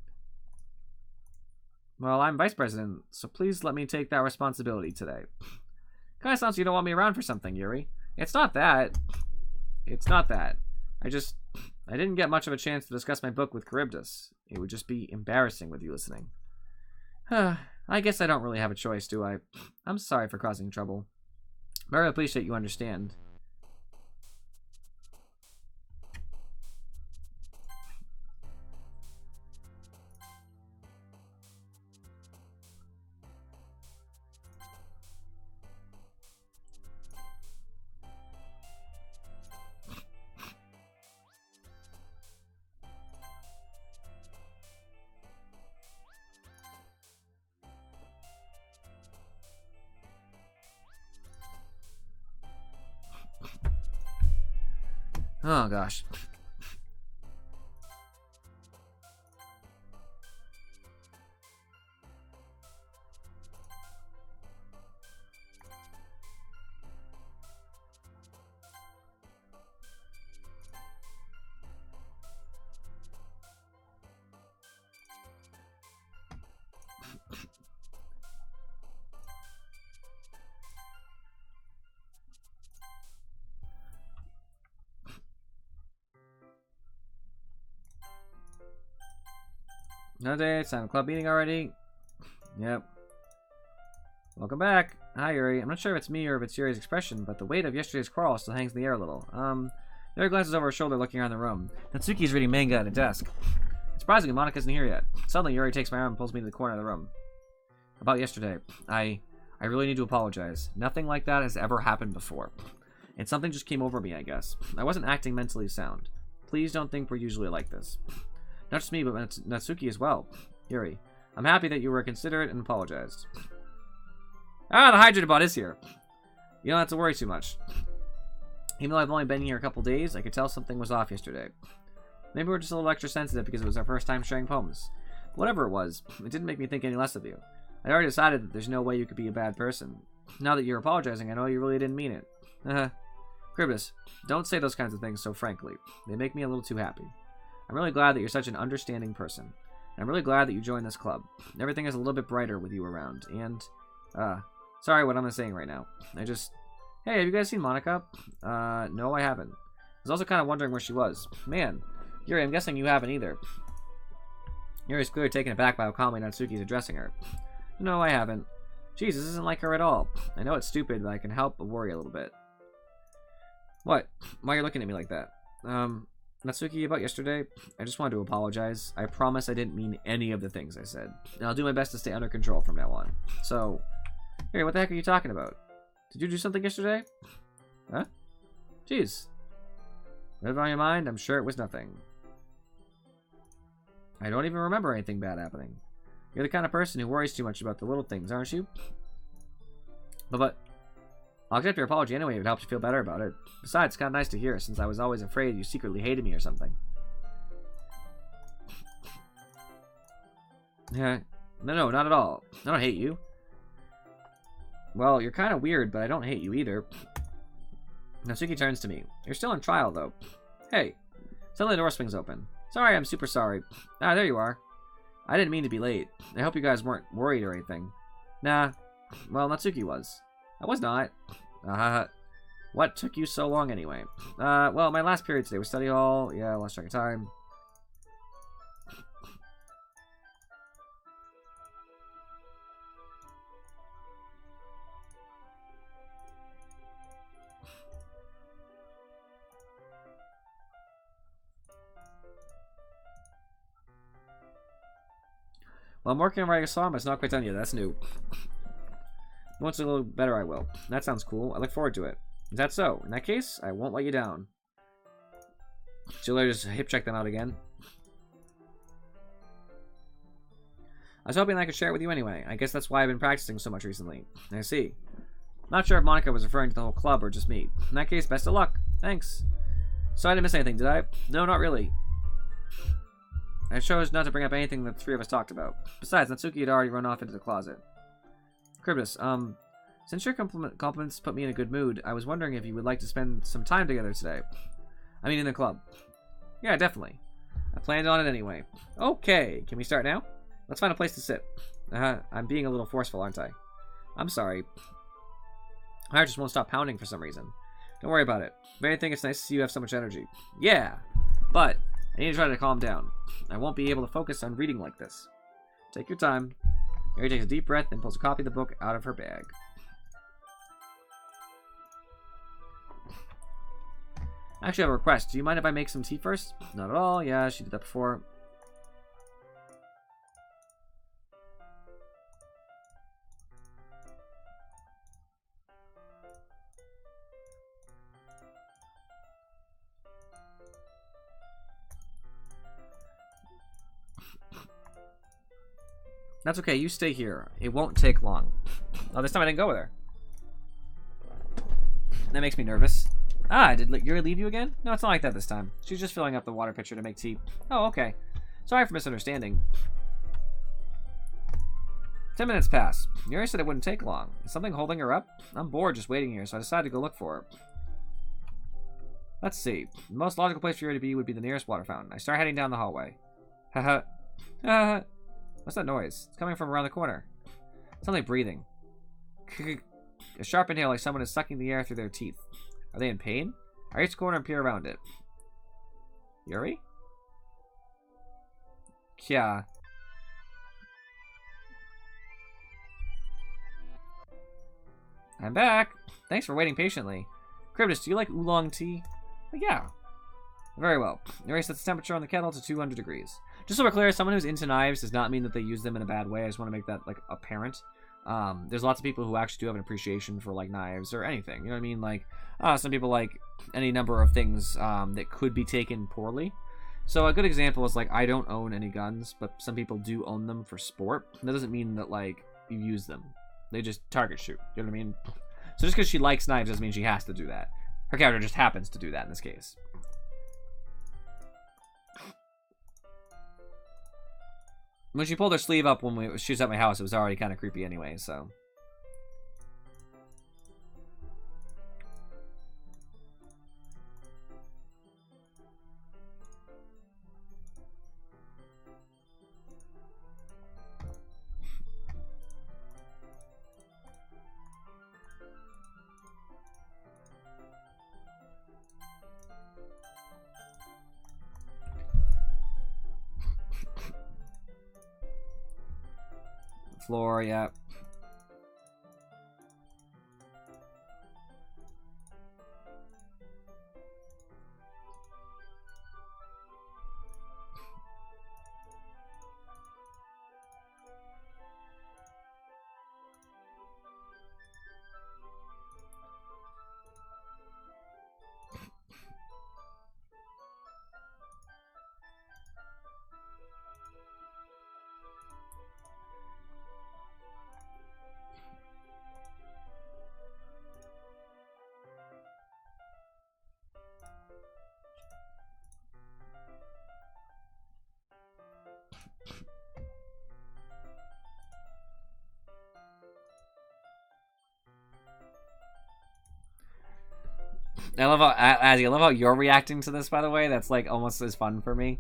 Well, I'm vice president, so please let me take that responsibility today. Kinda sounds like you don't want me around for something, Yuri. It's not that. It's not that. I didn't get much of a chance to discuss my book with Charybdis. It would just be embarrassing with you listening. I guess I don't really have a choice, do I? I'm sorry for causing trouble. Very appreciate you understand. Oh, gosh. No day, it's time. Club meeting already? Yep. Welcome back. Hi, Yuri. I'm not sure if it's me or if it's Yuri's expression, but the weight of yesterday's quarrel still hangs in the air a little. Yuri glances over her shoulder looking around the room. Natsuki's reading manga at a desk. Surprisingly, Monica isn't here yet. Suddenly, Yuri takes my arm and pulls me to the corner of the room. About yesterday, I really need to apologize. Nothing like that has ever happened before. And something just came over me, I guess. I wasn't acting mentally sound. Please don't think we're usually like this. Not just me, but Natsuki as well. Yuri, I'm happy that you were considerate and apologized. Ah, the hydrated bot is here. You don't have to worry too much. Even though I've only been here a couple days, I could tell something was off yesterday. Maybe we're just a little extra sensitive because it was our first time sharing poems. But whatever it was, it didn't make me think any less of you. I already decided that there's no way you could be a bad person. Now that you're apologizing, I know you really didn't mean it. Cribus, don't say those kinds of things so frankly. They make me a little too happy. I'm really glad that you're such an understanding person. And I'm really glad that you joined this club. Everything is a little bit brighter with you around. And, sorry what I'm saying right now. Hey, have you guys seen Monica? No, I haven't. I was also kind of wondering where she was. Man, Yuri, I'm guessing you haven't either. Yuri's clearly taken aback by how calmly Natsuki's addressing her. No, I haven't. Jeez, this isn't like her at all. I know it's stupid, but I can help but worry a little bit. What? Why are you looking at me like that? Natsuki, about yesterday, I just wanted to apologize. I promise I didn't mean any of the things I said. And I'll do my best to stay under control from now on. So, Yuri, what the heck are you talking about? Did you do something yesterday? Huh? Jeez. Whatever on your mind, I'm sure it was nothing. I don't even remember anything bad happening. You're the kind of person who worries too much about the little things, aren't you? But I'll accept your apology anyway if it helps you feel better about it. Besides, it's kind of nice to hear, since I was always afraid you secretly hated me or something. Yeah, no, not at all. I don't hate you. Well, you're kind of weird, but I don't hate you either. Natsuki turns to me. You're still on trial, though. Hey, suddenly the door swings open. Sorry, I'm super sorry. Ah, there you are. I didn't mean to be late. I hope you guys weren't worried or anything. Nah. Well, Natsuki was. I was not. What took you so long anyway? Well, my last period today was study hall. Yeah, I lost track of time. Well, I'm working on writing a song, but it's not quite done yet. That's new. Once a little better, I will. That sounds cool. I look forward to it. Is that so? In that case, I won't let you down. She'll later just hip check them out again. I was hoping I could share it with you anyway. I guess that's why I've been practicing so much recently. I see. Not sure if Monica was referring to the whole club or just me. In that case, best of luck. Thanks. So I didn't miss anything, did I? No, not really. I chose not to bring up anything that the three of us talked about. Besides, Natsuki had already run off into the closet. Cribus, since your compliments put me in a good mood, I was wondering if you would like to spend some time together today. I mean, in the club. Yeah, definitely. I planned on it anyway. Okay, can we start now? Let's find a place to sit. I'm being a little forceful, aren't I? I'm sorry. My heart just won't stop pounding for some reason. Don't worry about it. If anything, it's nice to see you have so much energy. Yeah, but I need to try to calm down. I won't be able to focus on reading like this. Take your time. Mary takes a deep breath and pulls a copy of the book out of her bag. Actually, I have a request. Do you mind if I make some tea first? Not at all. Yeah, she did that before. That's okay, you stay here. It won't take long. Oh, this time I didn't go with her. That makes me nervous. Ah, did Yuri leave you again? No, it's not like that this time. She's just filling up the water pitcher to make tea. Oh, okay. Sorry for misunderstanding. 10 minutes pass. Yuri said it wouldn't take long. Is something holding her up? I'm bored just waiting here, so I decided to go look for her. Let's see. The most logical place for Yuri to be would be the nearest water fountain. I start heading down the hallway. Haha. Haha. What's that noise? It's coming from around the corner. It's only breathing. A sharp inhale like someone is sucking the air through their teeth. Are they in pain? I reach the corner and peer around it. Yuri? Kya. I'm back. Thanks for waiting patiently. Cribus, do you like oolong tea? Yeah. Very well. Yuri sets the temperature on the kettle to 200 degrees. Just so we're clear, someone who's into knives does not mean that they use them in a bad way. I just want to make that, like, apparent. There's lots of people who actually do have an appreciation for, like, knives or anything. You know what I mean? Like, some people like any number of things that could be taken poorly. So a good example is, like, I don't own any guns, but some people do own them for sport. That doesn't mean that, like, you use them. They just target shoot. You know what I mean? So just because she likes knives doesn't mean she has to do that. Her character just happens to do that in this case. When she pulled her sleeve up when she was at my house, it was already kind of creepy anyway, so. Floor, yeah. I love how, Azzy, I love how you're reacting to this, by the way. That's, like, almost as fun for me.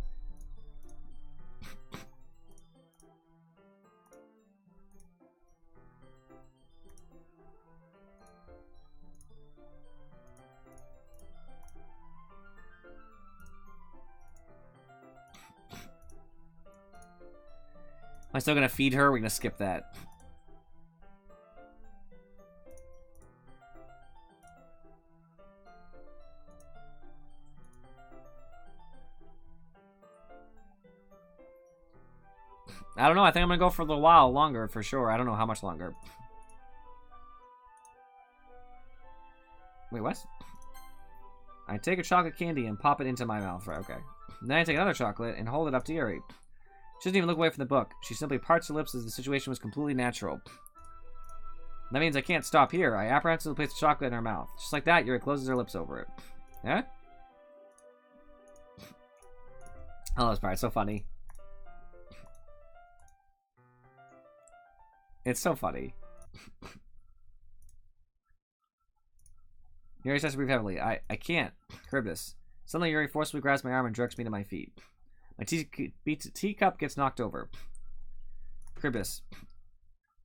Am I still gonna feed her? We're gonna skip that. I don't know. I think I'm gonna go for a little while longer for sure. I don't know how much longer. Wait, what? I take a chocolate candy and pop it into my mouth. Right, okay. Then I take another chocolate and hold it up to Yuri. She doesn't even look away from the book. She simply parts her lips as the situation was completely natural. That means I can't stop here. I apprehensively place the chocolate in her mouth. Just like that, Yuri closes her lips over it. Yeah? Oh, this part. It's so funny. It's so funny. Yuri starts to breathe heavily. I can't. Charybdis. Suddenly, Yuri forcibly grabs my arm and jerks me to my feet. My teacup gets knocked over. Charybdis.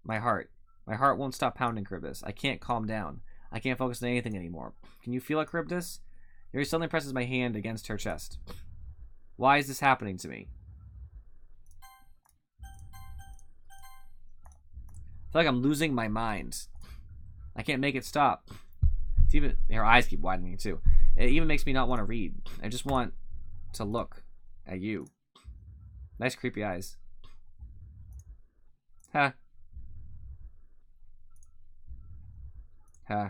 My heart. My heart won't stop pounding, Charybdis. I can't calm down. I can't focus on anything anymore. Can you feel it, Charybdis? Yuri suddenly presses my hand against her chest. Why is this happening to me? I feel like I'm losing my mind. I can't make it stop. It's even her eyes keep widening too. It even makes me not want to read. I just want to look at you. Nice creepy eyes. Huh. Huh.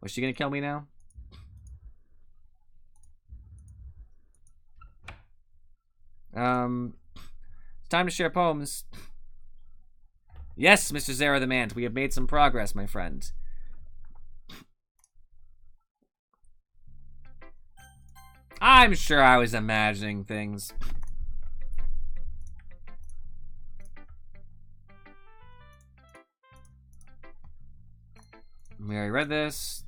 Was she gonna kill me now? It's time to share poems. Yes, Mr. Zara the Mant, we have made some progress, my friend. I'm sure I was imagining things. We already read this.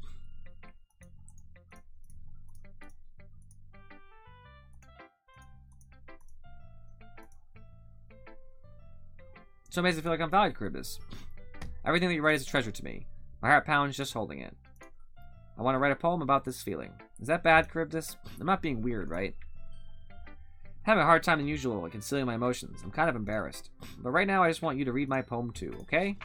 So amazing, I feel like I'm valued, Charybdis. Everything that you write is a treasure to me. My heart pounds just holding it. I want to write a poem about this feeling. Is that bad, Charybdis? I'm not being weird, right? I'm having a hard time than usual at concealing my emotions. I'm kind of embarrassed. But right now, I just want you to read my poem too, okay?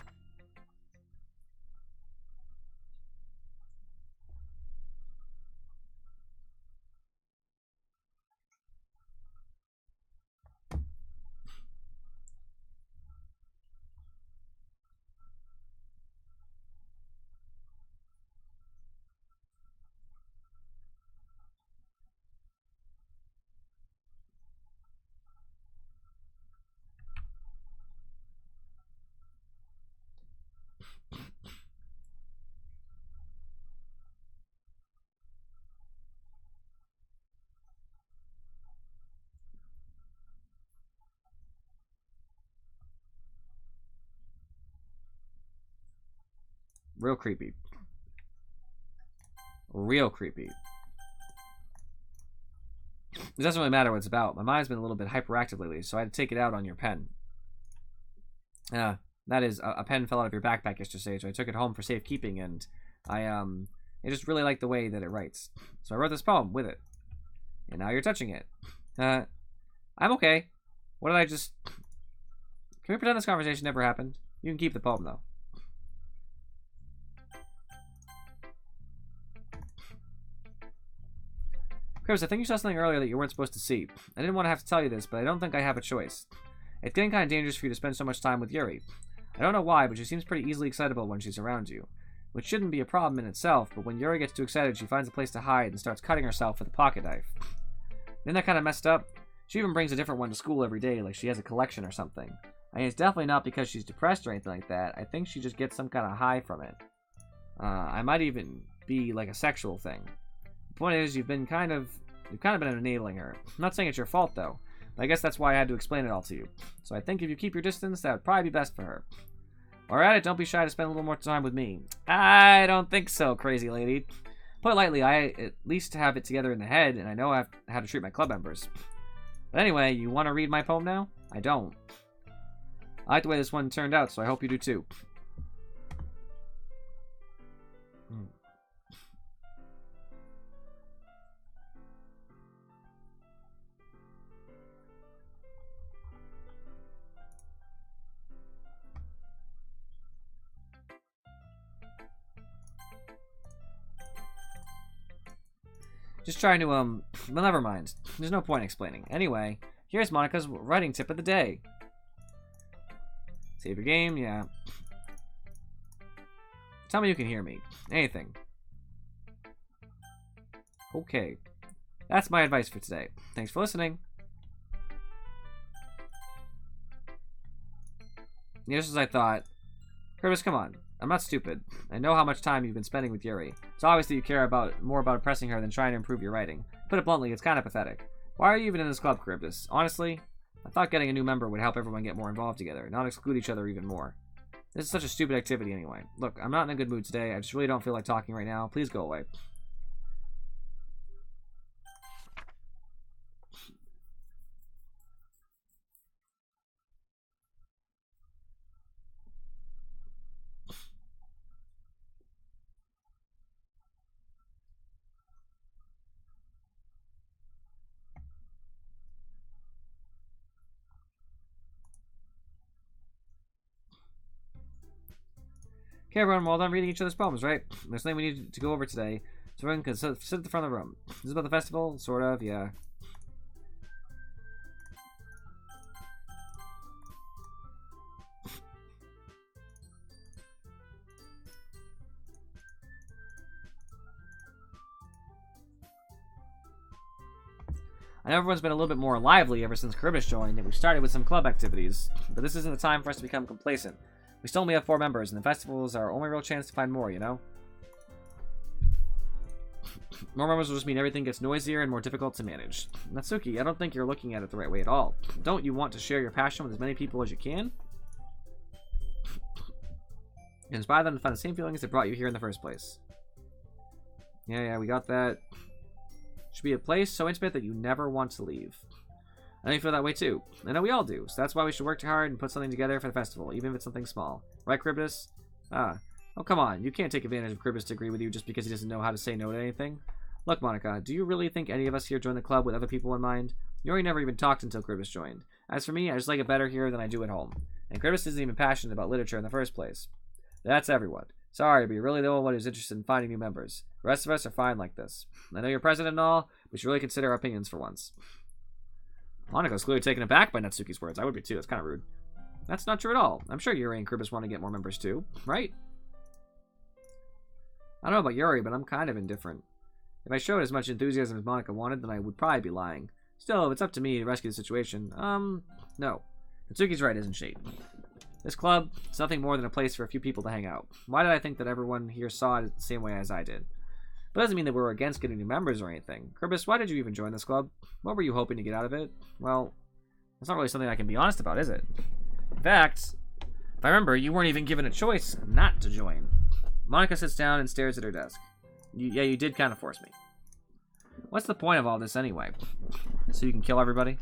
Real creepy. Real creepy. It doesn't really matter what it's about. My mind's been a little bit hyperactive lately, so I had to take it out on your pen. That is, a pen fell out of your backpack yesterday, so I took it home for safekeeping, and I just really like the way that it writes. So I wrote this poem with it. And now you're touching it. I'm okay. What did I just... Can we pretend this conversation never happened? You can keep the poem, though. Chris, I think you saw something earlier that you weren't supposed to see. I didn't want to have to tell you this, but I don't think I have a choice. It's getting kind of dangerous for you to spend so much time with Yuri. I don't know why, but she seems pretty easily excitable when she's around you. Which shouldn't be a problem in itself, but when Yuri gets too excited, she finds a place to hide and starts cutting herself with a pocket knife. Isn't that kind of messed up? She even brings a different one to school every day, like she has a collection or something. I mean, it's definitely not because she's depressed or anything like that. I think she just gets some kind of high from it. I might even be like a sexual thing. The point is, you've kind of been enabling her. I'm not saying it's your fault, though. But I guess that's why I had to explain it all to you. So I think if you keep your distance, that would probably be best for her. Alright, don't be shy to spend a little more time with me. I don't think so, crazy lady. Put it lightly, I at least have it together in the head, and I know how to treat my club members. But anyway, you want to read my poem now? I don't. I like the way this one turned out, so I hope you do too. Just trying to, well, never mind. There's no point explaining. Anyway, here's Monica's writing tip of the day. Save your game, yeah. Tell me you can hear me. Anything. Okay. That's my advice for today. Thanks for listening. Yeah, just as I thought. Curtis, come on. I'm not stupid. I know how much time you've been spending with Yuri. It's obvious that you care more about impressing her than trying to improve your writing. Put it bluntly, it's kind of pathetic. Why are you even in this club, Charybdis? Honestly, I thought getting a new member would help everyone get more involved together, not exclude each other even more. This is such a stupid activity anyway. Look, I'm not in a good mood today. I just really don't feel like talking right now. Please go away. Okay, everyone, well done reading each other's poems, right? There's something we need to go over today, so everyone can sit at the front of the room. This is about the festival? Sort of, yeah. I know everyone's been a little bit more lively ever since Charybdis joined, and we've started with some club activities, but this isn't the time for us to become complacent. We still only have 4 members, and the festival is our only real chance to find more, you know? More members will just mean everything gets noisier and more difficult to manage. Natsuki, I don't think you're looking at it the right way at all. Don't you want to share your passion with as many people as you can? And inspire them to find the same feelings that brought you here in the first place. Yeah, we got that. Should be a place so intimate that you never want to leave. I know you feel that way too. I know we all do, so that's why we should work hard and put something together for the festival, even if it's something small. Right, Charybdis? Oh, come on. You can't take advantage of Charybdis to agree with you just because he doesn't know how to say no to anything. Look, Monica, do you really think any of us here joined the club with other people in mind? Yuri never even talked until Charybdis joined. As for me, I just like it better here than I do at home. And Charybdis isn't even passionate about literature in the first place. That's everyone. Sorry, but you're really the only one who's interested in finding new members. The rest of us are fine like this. I know you're president and all, but you should really consider our opinions for once. Monika's clearly taken aback by Natsuki's words. I would be too. That's kind of rude. That's not true at all. I'm sure Yuri and Charybdis want to get more members too, right? I don't know about Yuri, but I'm kind of indifferent. If I showed as much enthusiasm as Monica wanted, then I would probably be lying. Still, if it's up to me to rescue the situation, no. Natsuki's right, isn't she? This club is nothing more than a place for a few people to hang out. Why did I think that everyone here saw it the same way as I did? But it doesn't mean that we're against getting new members or anything. Charybdis, why did you even join this club? What were you hoping to get out of it? Well, that's not really something I can be honest about, is it? In fact, if I remember, you weren't even given a choice not to join. Monica sits down and stares at her desk. Yeah, you did kind of force me. What's the point of all this anyway? So you can kill everybody?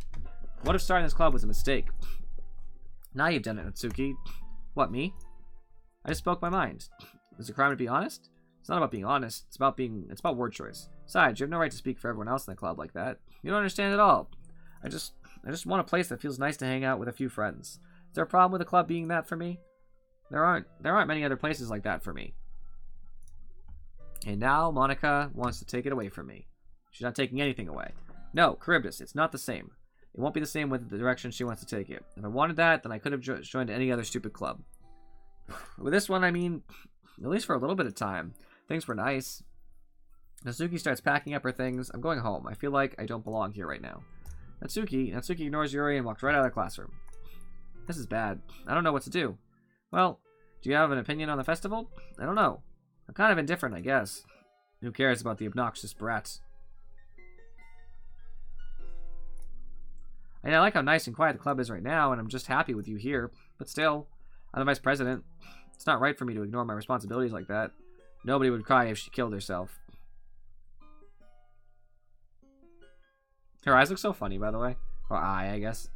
What if starting this club was a mistake? Now you've done it, Natsuki. What, me? I just spoke my mind. Is it a crime to be honest? It's not about being honest. It's about word choice. Besides, you have no right to speak for everyone else in the club like that. You don't understand at all. I just want a place that feels nice to hang out with a few friends. Is there a problem with the club being that for me? There aren't many other places like that for me. And now Monica wants to take it away from me. She's not taking anything away. No, Charybdis, it's not the same. It won't be the same with the direction she wants to take it. If I wanted that, then I could have joined any other stupid club. With this one, I mean, at least for a little bit of time. Things were nice. Natsuki starts packing up her things. I'm going home. I feel like I don't belong here right now. Natsuki ignores Yuri and walks right out of the classroom. This is bad. I don't know what to do. Well, do you have an opinion on the festival? I don't know. I'm kind of indifferent, I guess. Who cares about the obnoxious brats? I like how nice and quiet the club is right now, and I'm just happy with you here. But still, I'm the vice president. It's not right for me to ignore my responsibilities like that. Nobody would cry if she killed herself. Her eyes look so funny, by the way. Or eye, I guess.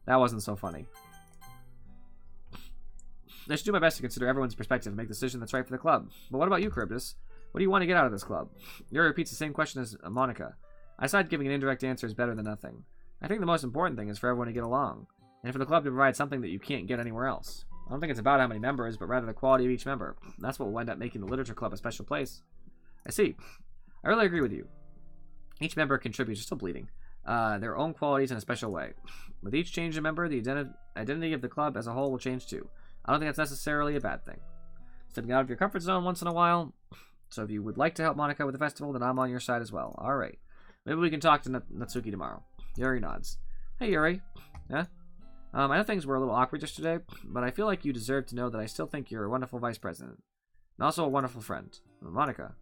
That wasn't so funny. I should do my best to consider everyone's perspective and make the decision that's right for the club. But what about you, Charybdis? What do you want to get out of this club? Yuri repeats the same question as Monica. I decided giving an indirect answer is better than nothing. I think the most important thing is for everyone to get along, and for the club to provide something that you can't get anywhere else. I don't think it's about how many members, but rather the quality of each member. That's what will end up making the literature club a special place. I see. I really agree with you. Each member contributes, you're still bleeding, their own qualities in a special way. With each change in member, the identity of the club as a whole will change too. I don't think that's necessarily a bad thing. Stepping out of your comfort zone once in a while. So if you would like to help Monica with the festival, then I'm on your side as well. Alright. Maybe we can talk to Natsuki tomorrow. Yuri nods. Hey, Yuri. Yeah? I know things were a little awkward yesterday, but I feel like you deserve to know that I still think you're a wonderful vice president. And also a wonderful friend. Monica.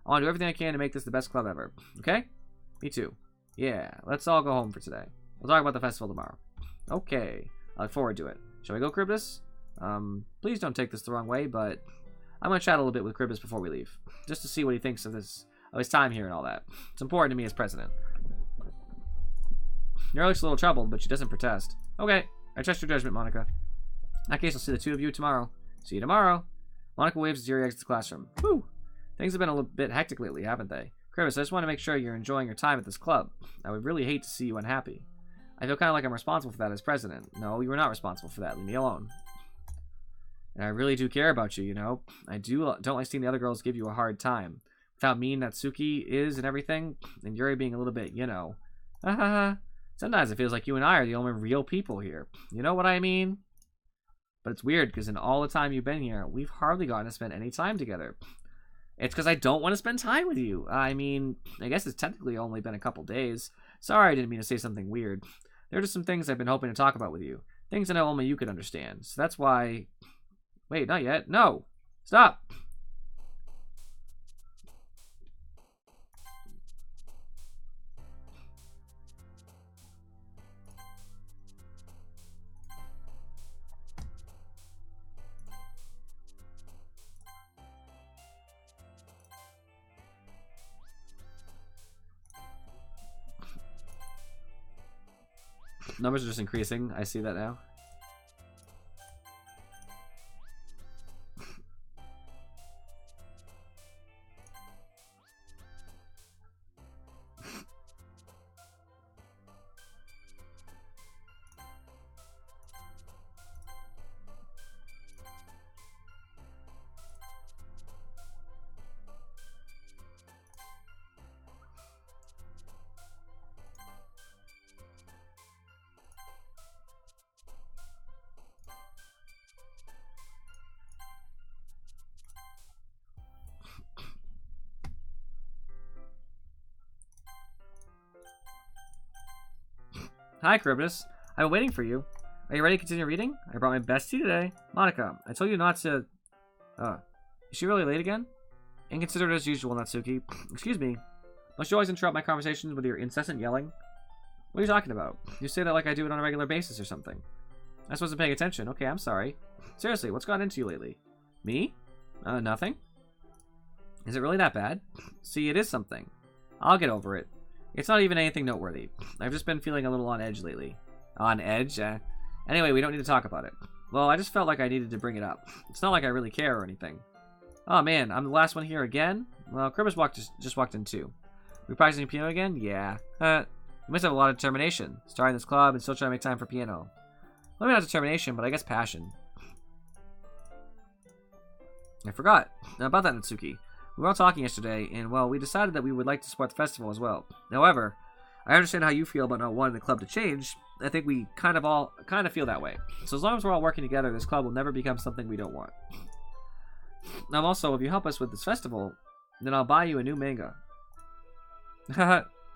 I want to do everything I can to make this the best club ever. Okay? Me too. Yeah, let's all go home for today. We'll talk about the festival tomorrow. Okay. I look forward to it. Shall we go, Charybdis? Please don't take this the wrong way, but I'm going to chat a little bit with Charybdis before we leave. Just to see what he thinks of his time here and all that. It's important to me as president. Yuri looks a little troubled, but she doesn't protest. Okay, I trust your judgment, Monica. In that case, I'll see the two of you tomorrow. See you tomorrow. Monica waves as Yuri exits the classroom. Whew. Things have been a little bit hectic lately, haven't they? Charybdis, I just want to make sure you're enjoying your time at this club. I would really hate to see you unhappy. I feel kind of like I'm responsible for that as president. No, you were not responsible for that. Leave me alone. And I really do care about you, you know. I don't like seeing the other girls give you a hard time. With how mean Natsuki is and everything, and Yuri being a little bit, you know. Sometimes it feels like you and I are the only real people here. You know what I mean? But it's weird, because in all the time you've been here, we've hardly gotten to spend any time together. It's because I don't want to spend time with you. I mean, I guess it's technically only been a couple days. Sorry, I didn't mean to say something weird. There are just some things I've been hoping to talk about with you. Things I know only you could understand. So that's why... Wait, not yet. No! Stop! Numbers are just increasing. I see that now. Hi, Charybdis. I've been waiting for you. Are you ready to continue reading? I brought my best tea today. Monica, I told you not to... is she really late again? Inconsiderate as usual, Natsuki. Excuse me. Must you always interrupt my conversations with your incessant yelling? What are you talking about? You say that like I do it on a regular basis or something. I wasn't paying attention. Okay, I'm sorry. Seriously, what's gotten into you lately? Me? Nothing. Is it really that bad? See, it is something. I'll get over it. It's not even anything noteworthy. I've just been feeling a little on edge lately. On edge? Anyway, we don't need to talk about it. Well, I just felt like I needed to bring it up. It's not like I really care or anything. Oh man, I'm the last one here again? Well, Cribbers just walked in too. We practicing piano again? Yeah. You must have a lot of determination. Starting this club and still trying to make time for piano. Maybe not determination, but I guess passion. I forgot about that, Natsuki. We were all talking yesterday, and well, we decided that we would like to support the festival as well. However, I understand how you feel about not wanting the club to change. I think we kind of feel that way. So as long as we're all working together, this club will never become something we don't want. Now also, if you help us with this festival, then I'll buy you a new manga.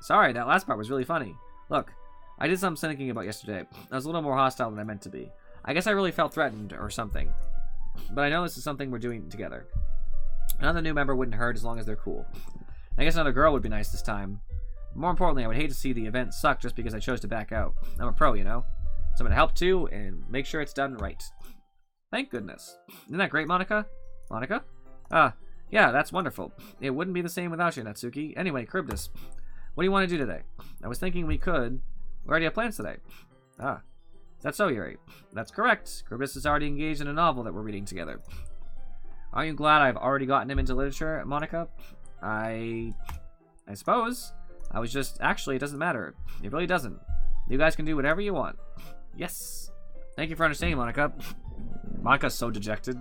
Sorry, that last part was really funny. Look, I did some thinking about yesterday. I was a little more hostile than I meant to be. I guess I really felt threatened or something. But I know this is something we're doing together. Another new member wouldn't hurt as long as they're cool. I guess another girl would be nice this time. More importantly, I would hate to see the event suck just because I chose to back out. I'm a pro, you know? So I'm going to help too and make sure it's done right. Thank goodness. Isn't that great, Monica? Monica? Yeah, that's wonderful. It wouldn't be the same without you, Natsuki. Anyway, Charybdis, what do you want to do today? I was thinking we already have plans today. Is that so, Yuri? That's correct. Charybdis is already engaged in a novel that we're reading together. Aren't you glad I've already gotten him into literature, Monica? I suppose. I was just... Actually, it doesn't matter. It really doesn't. You guys can do whatever you want. Yes. Thank you for understanding, Monica. Monica's so dejected.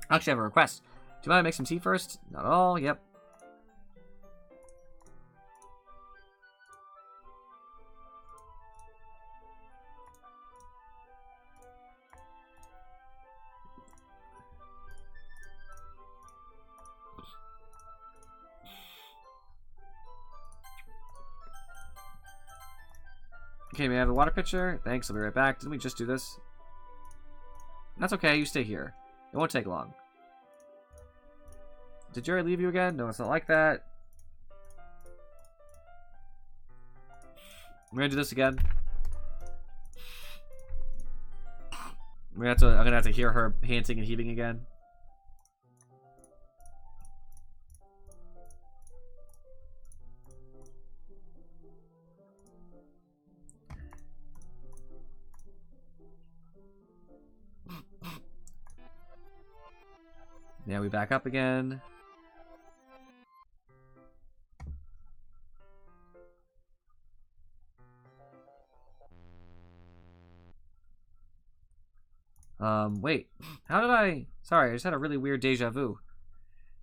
I actually have a request. Do you mind to make some tea first? Not at all. Yep. Okay, may I have the water pitcher? Thanks, I'll be right back. Didn't we just do this? That's okay, you stay here. It won't take long. Did Jerry leave you again? No, it's not like that. We're gonna do this again. I'm gonna have to hear her panting and heaving again. Yeah, we back up again. Wait. How did I... Sorry, I just had a really weird deja vu.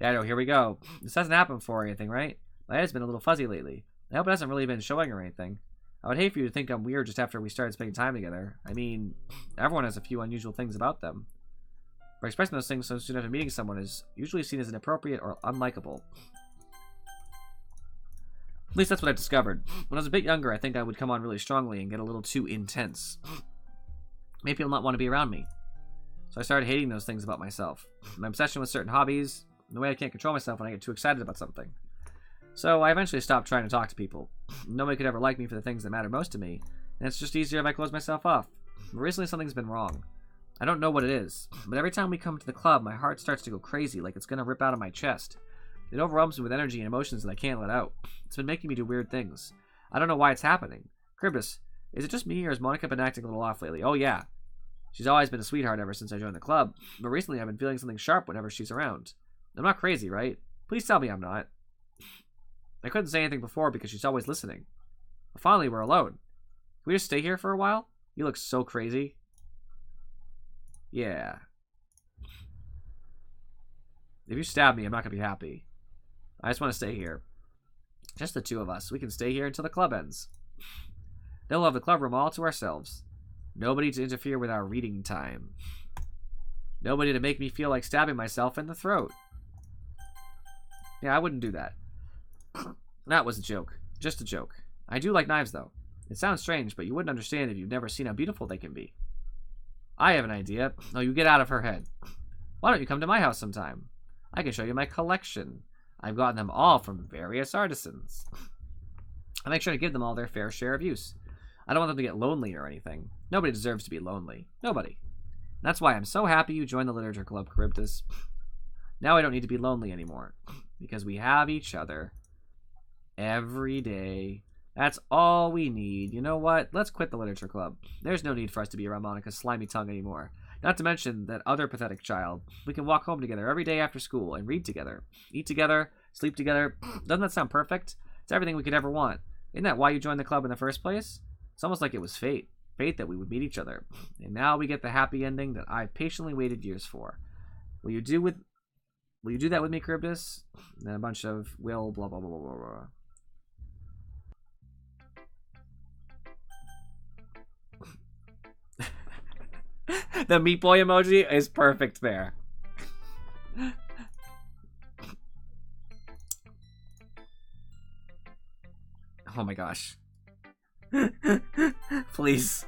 Yeah, I know, here we go. This hasn't happened before or anything, right? My head's been a little fuzzy lately. I hope it hasn't really been showing or anything. I would hate for you to think I'm weird just after we started spending time together. I mean, everyone has a few unusual things about them. But expressing those things so soon after meeting someone is usually seen as inappropriate or unlikable. At least that's what I've discovered. When I was a bit younger, I think I would come on really strongly and get a little too intense. Made people not want to be around me. So I started hating those things about myself. My obsession with certain hobbies, and the way I can't control myself when I get too excited about something. So I eventually stopped trying to talk to people. Nobody could ever like me for the things that matter most to me, and it's just easier if I close myself off. But recently something's been wrong. I don't know what it is, but every time we come to the club, my heart starts to go crazy, like it's gonna rip out of my chest. It overwhelms me with energy and emotions that I can't let out. It's been making me do weird things. I don't know why it's happening. Charybdis, is it just me, or has Monica been acting a little off lately? Oh yeah. She's always been a sweetheart ever since I joined the club, but recently I've been feeling something sharp whenever she's around. I'm not crazy, right? Please tell me I'm not. I couldn't say anything before because she's always listening. But finally, we're alone. Can we just stay here for a while? You look so crazy. Yeah. If you stab me, I'm not gonna be happy. I just want to stay here. Just the two of us. We can stay here until the club ends. Then we'll have the club room all to ourselves. Nobody to interfere with our reading time. Nobody to make me feel like stabbing myself in the throat. Yeah, I wouldn't do that. That was a joke. Just a joke. I do like knives, though. It sounds strange, but you wouldn't understand if you've never seen how beautiful they can be. I have an idea. Oh, you get out of her head. Why don't you come to my house sometime? I can show you my collection. I've gotten them all from various artisans. I make sure to give them all their fair share of use. I don't want them to get lonely or anything. Nobody deserves to be lonely. Nobody. That's why I'm so happy you joined the Literature Club, Charybdis. Now I don't need to be lonely anymore. Because we have each other. Every day. That's all we need. You know what? Let's quit the Literature Club. There's no need for us to be around Monica's slimy tongue anymore. Not to mention that other pathetic child. We can walk home together every day after school and read together. Eat together. Sleep together. Doesn't that sound perfect? It's everything we could ever want. Isn't that why you joined the club in the first place? It's almost like it was fate. Fate that we would meet each other. And now we get the happy ending that I've patiently waited years for. Will you do that with me, Charybdis? And then a bunch of will, blah, blah, blah, blah, blah, blah. The Meat Boy emoji is perfect there. Oh my gosh. Please.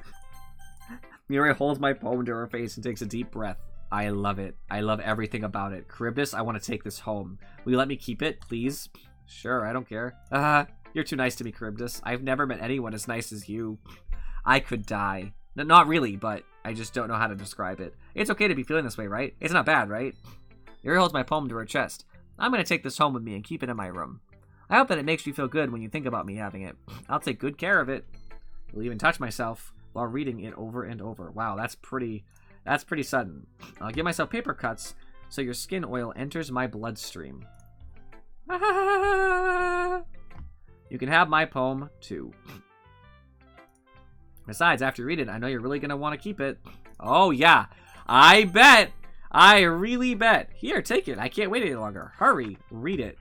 Mirai holds my poem to her face and takes a deep breath. I love it. I love everything about it. Charybdis, I want to take this home. Will you let me keep it, please? Sure, I don't care. You're too nice to me, Charybdis. I've never met anyone as nice as you. I could die. No, not really, but I just don't know how to describe it. It's okay to be feeling this way, right? It's not bad, right? Mirai holds my poem to her chest. I'm going to take this home with me and keep it in my room. I hope that it makes you feel good when you think about me having it. I'll take good care of it. I'll even touch myself while reading it over and over. Wow, that's pretty sudden. I'll give myself paper cuts so your skin oil enters my bloodstream. You can have my poem too. Besides, after you read it, I know you're really going to want to keep it. Oh yeah, I bet. I really bet. Here, take it. I can't wait any longer. Hurry, read it.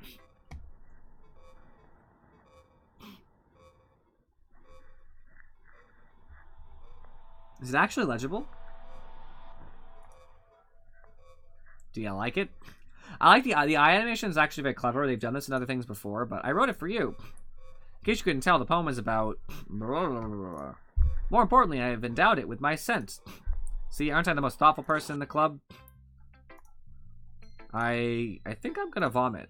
Is it actually legible? Do you like it? I like the eye animation is actually very clever. They've done this in other things before, but I wrote it for you. In case you couldn't tell, the poem is about... More importantly, I have endowed it with my scent. See, aren't I the most thoughtful person in the club? I think I'm gonna vomit.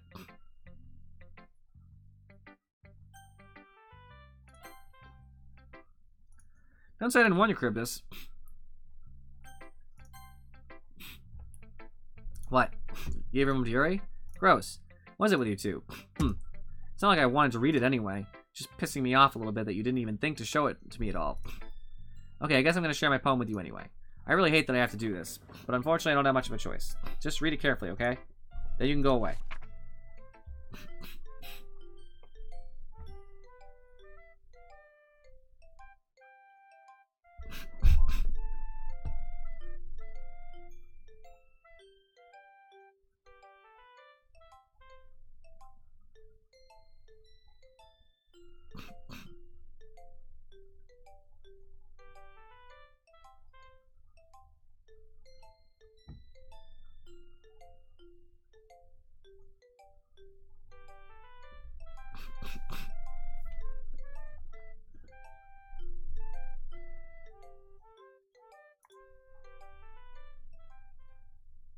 Don't say I didn't warn you, Charybdis. What? You gave room to Yuri? Gross. What is it with you two? It's not like I wanted to read it anyway. Just pissing me off a little bit that you didn't even think to show it to me at all. Okay, I guess I'm going to share my poem with you anyway. I really hate that I have to do this, but unfortunately I don't have much of a choice. Just read it carefully, okay? Then you can go away.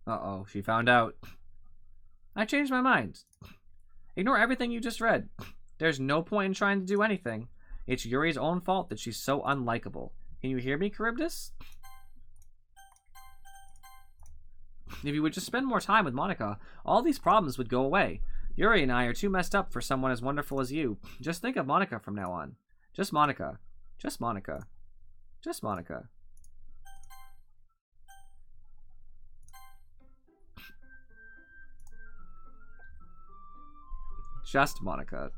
Uh-oh, she found out. I changed my mind. Ignore everything you just read. There's no point in trying to do anything. It's Yuri's own fault that she's so unlikable. Can you hear me, Charybdis? If you would just spend more time with Monica, all these problems would go away. Yuri and I are too messed up for someone as wonderful as you. Just think of Monica from now on. Just Monica. Just Monica. Just Monica. Just Monica.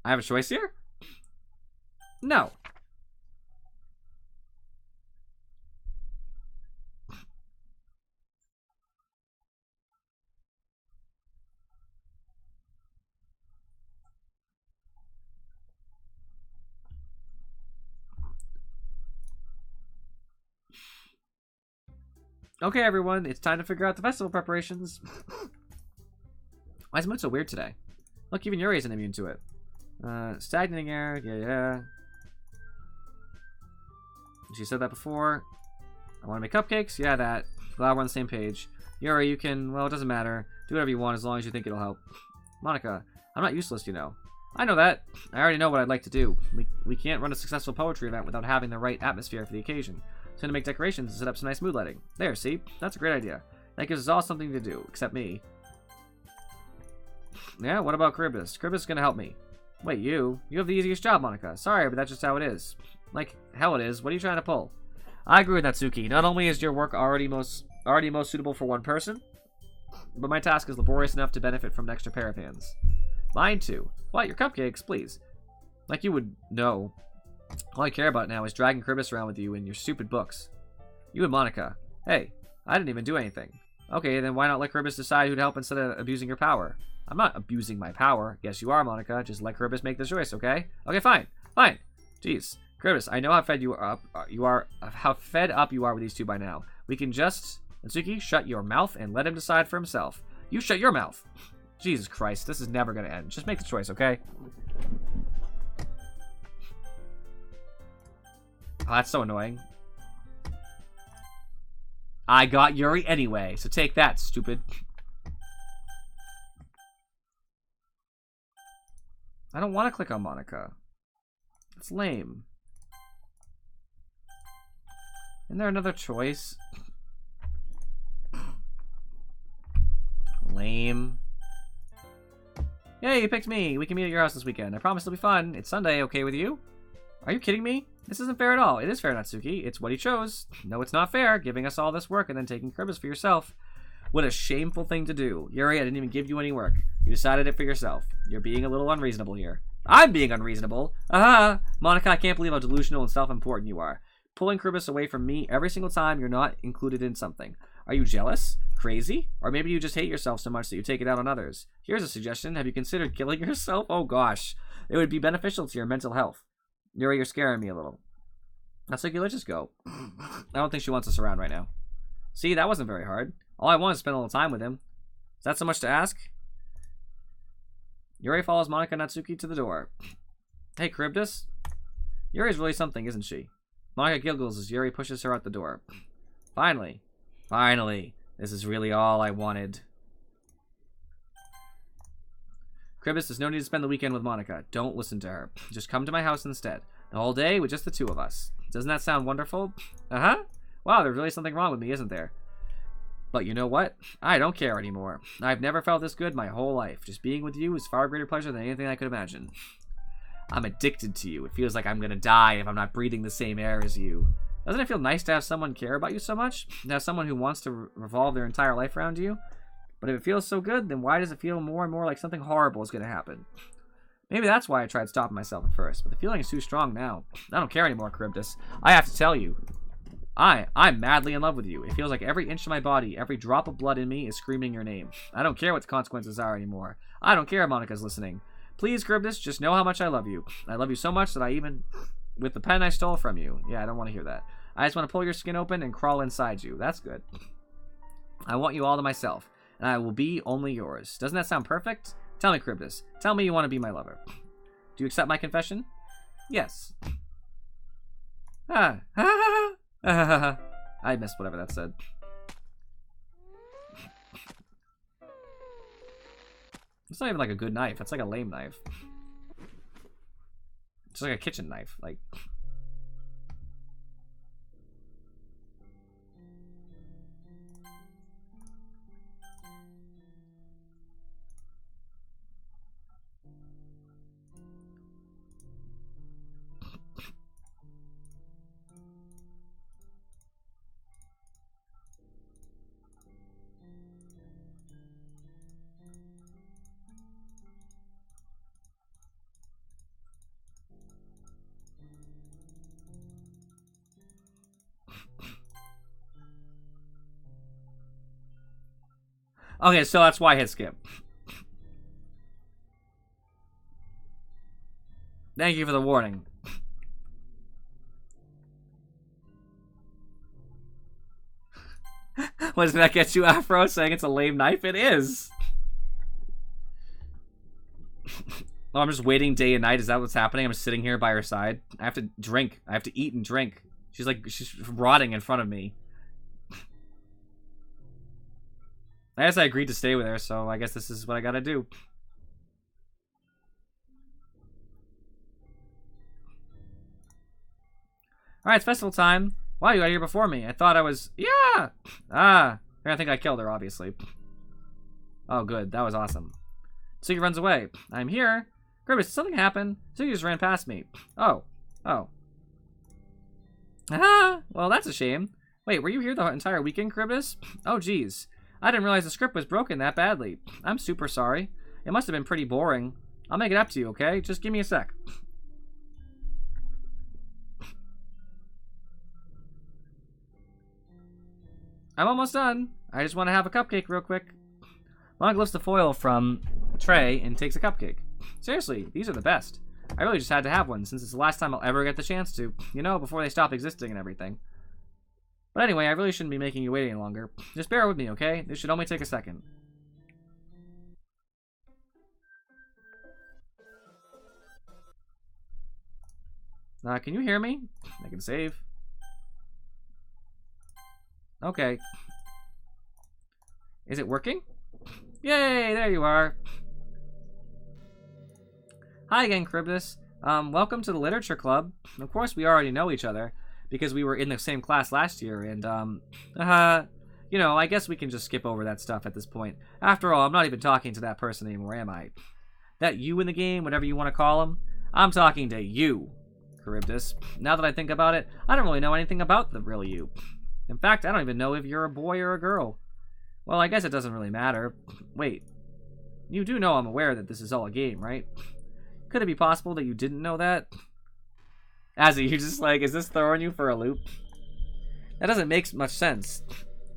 I have a choice here? No. Okay, everyone, it's time to figure out the festival preparations. Why is mood so weird today? Look, even Yuri isn't immune to it. Stagnating air, yeah. She said that before. I want to make cupcakes, yeah, that. Glad we're on the same page. Yuri, you can, well, it doesn't matter. Do whatever you want as long as you think it'll help. Monica, I'm not useless, you know. I know that. I already know what I'd like to do. We can't run a successful poetry event without having the right atmosphere for the occasion. So to make decorations and set up some nice mood lighting. There, see? That's a great idea. That gives us all something to do, except me. Yeah, what about Charybdis? Charybdis is gonna help me. Wait, you? You have the easiest job, Monica. Sorry, but that's just how it is. Like, hell it is. What are you trying to pull? I agree with Natsuki. Not only is your work already most suitable for one person, but my task is laborious enough to benefit from an extra pair of hands. Mine too. What, your cupcakes, please. Like you would know. All I care about now is dragging Charybdis around with you and your stupid books. You and Monica. Hey, I didn't even do anything. Okay, then why not let Charybdis decide who to help instead of abusing your power? I'm not abusing my power. Yes, you are, Monica. Just let Charybdis make the choice, okay? Okay, fine. Fine. Jeez. Charybdis, I know how fed how fed up you are with these two by now. We can just... Natsuki, shut your mouth and let him decide for himself. You shut your mouth. Jesus Christ, this is never going to end. Just make the choice, okay? Oh, that's so annoying. I got Yuri anyway, so take that, stupid. I don't want to click on Monica. It's lame. Isn't there another choice? Lame. Yay, you picked me. We can meet at your house this weekend. I promise it'll be fun. It's Sunday, okay with you? Are you kidding me? This isn't fair at all. It is fair, Natsuki. It's what he chose. No, it's not fair, giving us all this work and then taking Charybdis for yourself. What a shameful thing to do. Yuri, I didn't even give you any work. You decided it for yourself. You're being a little unreasonable here. I'm being unreasonable? Aha! Monica, I can't believe how delusional and self-important you are. Pulling Charybdis away from me every single time you're not included in something. Are you jealous? Crazy? Or maybe you just hate yourself so much that you take it out on others. Here's a suggestion. Have you considered killing yourself? Oh gosh. It would be beneficial to your mental health. Yuri, you're scaring me a little. Natsuki, let's just go. I don't think she wants us around right now. See, that wasn't very hard. All I want is spend a little time with him. Is that so much to ask? Yuri follows Monica and Natsuki to the door. Hey, Charybdis. Yuri's really something, isn't she? Monica giggles as Yuri pushes her out the door. Finally. Finally. This is really all I wanted. Charybdis, there's no need to spend the weekend with Monica. Don't listen to her. Just come to my house instead. The whole day with just the two of us. Doesn't that sound wonderful? Uh-huh. Wow, there's really something wrong with me, isn't there? But you know what? I don't care anymore. I've never felt this good my whole life. Just being with you is far greater pleasure than anything I could imagine. I'm addicted to you. It feels like I'm gonna die if I'm not breathing the same air as you. Doesn't it feel nice to have someone care about you so much? To have someone who wants to revolve their entire life around you? But if it feels so good, then why does it feel more and more like something horrible is gonna happen? Maybe that's why I tried stopping myself at first, but the feeling is too strong now. I don't care anymore, Charybdis. I have to tell you. I'm madly in love with you. It feels like every inch of my body, every drop of blood in me is screaming your name. I don't care what the consequences are anymore. I don't care if Monica's listening. Please, Charybdis, just know how much I love you. I love you so much that I even... With the pen I stole from you. Yeah, I don't want to hear that. I just want to pull your skin open and crawl inside you. That's good. I want you all to myself, and I will be only yours. Doesn't that sound perfect? Tell me, Charybdis. Tell me you want to be my lover. Do you accept my confession? Yes. I missed whatever that said. It's not even like a good knife. It's like a lame knife. It's like a kitchen knife. Like... Okay, so that's why I hit skip. Thank you for the warning. What, does that get you, Afro, saying it's a lame knife? It is. Oh, I'm just waiting day and night. Is that what's happening? I'm just sitting here by her side. I have to drink. I have to eat and drink. She's rotting in front of me. I guess I agreed to stay with her, so I guess this is what I gotta do. Alright, it's festival time. Wow, you got here before me. I thought I was... Yeah! Ah. I think I killed her, obviously. Oh, good. That was awesome. Suki runs away. I'm here. Gribbus, did something happen? Suki just ran past me. Oh. Oh. Ah! Well, that's a shame. Wait, were you here the entire weekend, Gribbus? Oh, geez. I didn't realize the script was broken that badly. I'm super sorry. It must have been pretty boring. I'll make it up to you, okay? Just give me a sec. I'm almost done. I just want to have a cupcake real quick. Monk lifts the foil from a tray and takes a cupcake. Seriously, these are the best. I really just had to have one since it's the last time I'll ever get the chance to. You know, before they stop existing and everything. But anyway, I really shouldn't be making you wait any longer. Just bear with me, okay? This should only take a second. Can you hear me? I can save. Okay. Is it working? Yay, there you are. Hi again, Charybdis. Welcome to the Literature Club. Of course, we already know each other, because we were in the same class last year, and, you know, I guess we can just skip over that stuff at this point. After all, I'm not even talking to that person anymore, am I? That you in the game, whatever you want to call him? I'm talking to you, Charybdis. Now that I think about it, I don't really know anything about the real you. In fact, I don't even know if you're a boy or a girl. Well, I guess it doesn't really matter. Wait. You do know I'm aware that this is all a game, right? Could it be possible that you didn't know that? Azzy, you're just like, is this throwing you for a loop? That doesn't make much sense.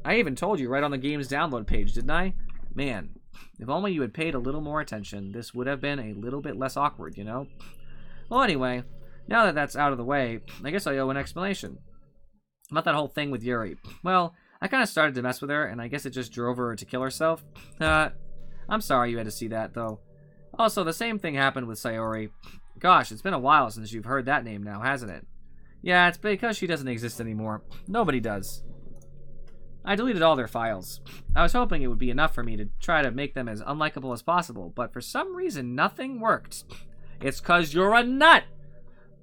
I even told you right on the game's download page, didn't I? Man, if only you had paid a little more attention, this would have been a little bit less awkward, you know? Well, anyway, now that that's out of the way, I guess I owe an explanation. About that whole thing with Yuri. Well, I kind of started to mess with her, and I guess it just drove her to kill herself. I'm sorry you had to see that, though. Also, the same thing happened with Sayori. Gosh, it's been a while since you've heard that name now, hasn't it? Yeah, it's because she doesn't exist anymore. Nobody does. I deleted all their files. I was hoping it would be enough for me to try to make them as unlikable as possible, but for some reason, nothing worked. It's 'cause you're a nut!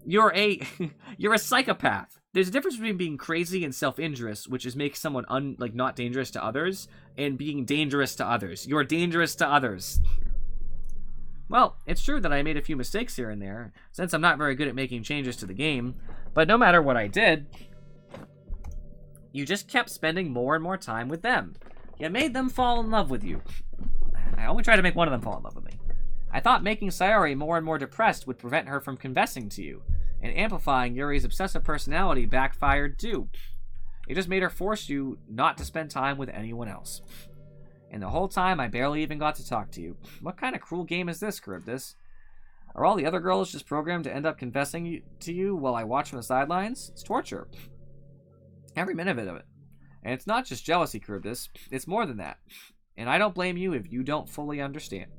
You're a psychopath. There's a difference between being crazy and self-injurious, which is make someone not dangerous to others, and being dangerous to others. You're dangerous to others. Well, it's true that I made a few mistakes here and there, since I'm not very good at making changes to the game, but no matter what I did, you just kept spending more and more time with them. You made them fall in love with you. I only tried to make one of them fall in love with me. I thought making Sayori more and more depressed would prevent her from confessing to you, and amplifying Yuri's obsessive personality backfired too. It just made her force you not to spend time with anyone else. And the whole time, I barely even got to talk to you. What kind of cruel game is this, Charybdis? Are all the other girls just programmed to end up confessing to you while I watch from the sidelines? It's torture. Every minute of it. And it's not just jealousy, Charybdis. It's more than that. And I don't blame you if you don't fully understand.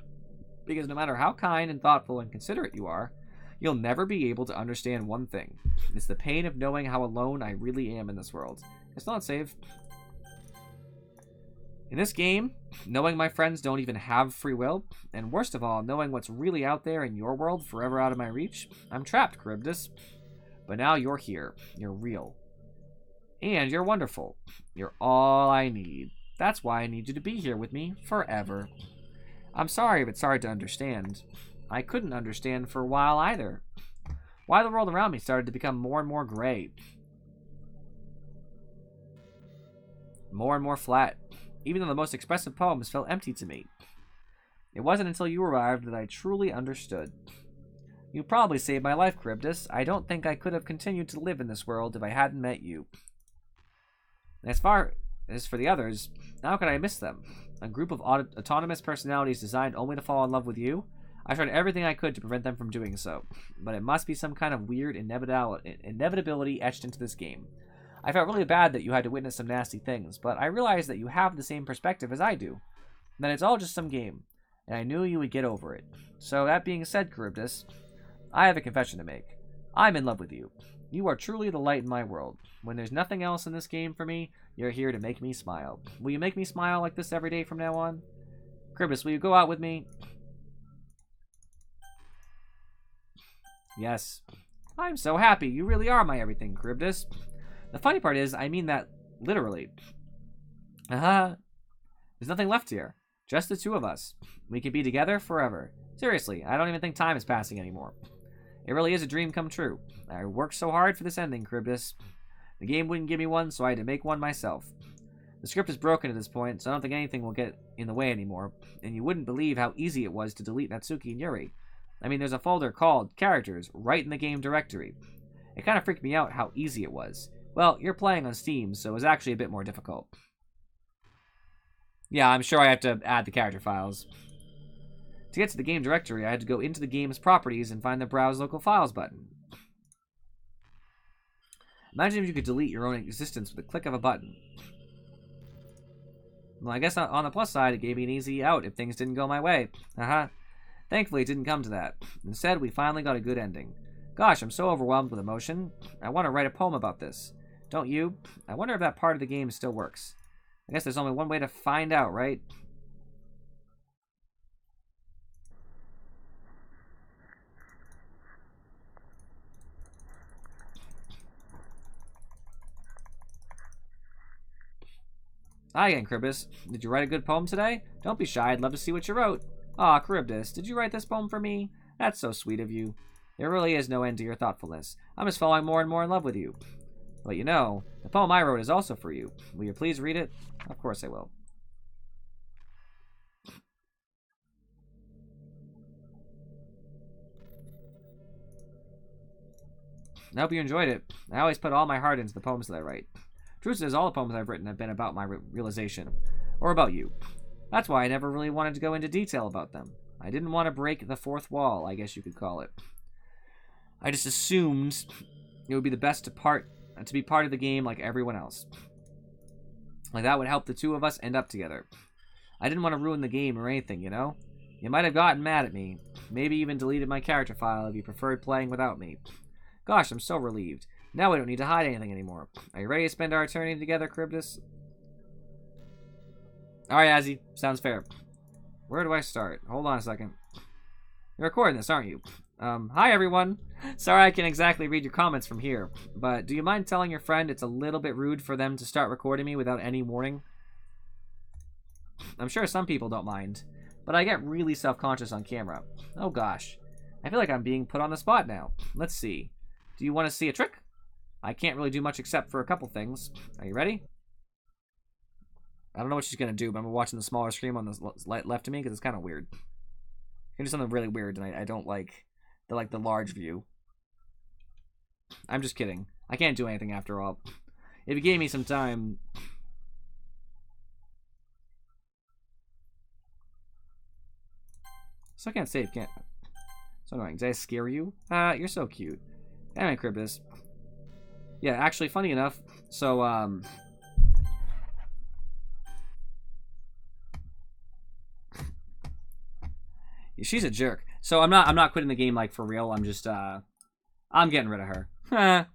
Because no matter how kind and thoughtful and considerate you are, you'll never be able to understand one thing. It's the pain of knowing how alone I really am in this world. It's not safe. In this game, knowing my friends don't even have free will, and worst of all, knowing what's really out there in your world forever out of my reach, I'm trapped, Charybdis. But now you're here. You're real. And you're wonderful. You're all I need. That's why I need you to be here with me forever. I'm sorry if it's hard to understand. I couldn't understand for a while either. Why the world around me started to become more and more gray. More and more flat. Even though the most expressive poems felt empty to me. It wasn't until you arrived that I truly understood. You probably saved my life, Charybdis. I don't think I could have continued to live in this world if I hadn't met you. As far as for the others, how could I miss them? A group of autonomous personalities designed only to fall in love with you? I tried everything I could to prevent them from doing so, but it must be some kind of weird inevitability etched into this game. I felt really bad that you had to witness some nasty things, but I realized that you have the same perspective as I do, that it's all just some game, and I knew you would get over it. So that being said, Charybdis, I have a confession to make. I'm in love with you. You are truly the light in my world. When there's nothing else in this game for me, You're here to make me smile. Will you make me smile like this every day from now on? Cribbus, will you go out with me? Yes. I'm so happy. You really are my everything, Cribbus. The funny part is, I mean that literally. There's nothing left here. Just the two of us. We could be together forever. Seriously, I don't even think time is passing anymore. It really is a dream come true. I worked so hard for this ending, Cribbus. The game wouldn't give me one, so I had to make one myself. The script is broken at this point, so I don't think anything will get in the way anymore. And you wouldn't believe how easy it was to delete Natsuki and Yuri. I mean, there's a folder called Characters right in the game directory. It kind of freaked me out how easy it was. Well, you're playing on Steam, so it was actually a bit more difficult. Yeah, I'm sure I have to add the character files. To get to the game directory, I had to go into the game's properties and find the Browse Local Files button. Imagine if you could delete your own existence with a click of a button. Well, I guess on the plus side, it gave me an easy out if things didn't go my way. Haha. Thankfully, it didn't come to that. Instead, we finally got a good ending. Gosh, I'm so overwhelmed with emotion. I want to write a poem about this. Don't you? I wonder if that part of the game still works. I guess there's only one way to find out, right? Hi again, Cribbus. Did you write a good poem today? Don't be shy, I'd love to see what you wrote. Aw, Cribbus, did you write this poem for me? That's so sweet of you. There really is no end to your thoughtfulness. I'm just falling more and more in love with you. But you know, the poem I wrote is also for you. Will you please read it? Of course I will. I hope you enjoyed it. I always put all my heart into the poems that I write. Truth is, all the poems I've written have been about my realization. Or about you. That's why I never really wanted to go into detail about them. I didn't want to break the fourth wall, I guess you could call it. I just assumed it would be the best to be part of the game like everyone else. Like that would help the two of us end up together. I didn't want to ruin the game or anything, you know? You might have gotten mad at me. Maybe even deleted my character file if you preferred playing without me. Gosh, I'm so relieved. Now we don't need to hide anything anymore. Are you ready to spend our eternity together, Cribbus? Alright, Azzy. Sounds fair. Where do I start? Hold on a second. You're recording this, aren't you? Hi everyone. Sorry I can't exactly read your comments from here, but do you mind telling your friend it's a little bit rude for them to start recording me without any warning? I'm sure some people don't mind, but I get really self-conscious on camera. Oh gosh. I feel like I'm being put on the spot now. Let's see. Do you want to see a trick? I can't really do much except for a couple things. Are you ready? I don't know what she's going to do, but I'm watching the smaller screen on the left of me because it's kind of weird. You can do something really weird, and I don't like the large view. I'm just kidding. I can't do anything after all. If you gave me some time... So I can't save, can't... So annoying. Did I scare you? You're so cute. Anyway, Cribbus. Yeah, actually, funny enough, so, she's a jerk. So I'm not quitting the game, like, for real. I'm just, I'm getting rid of her.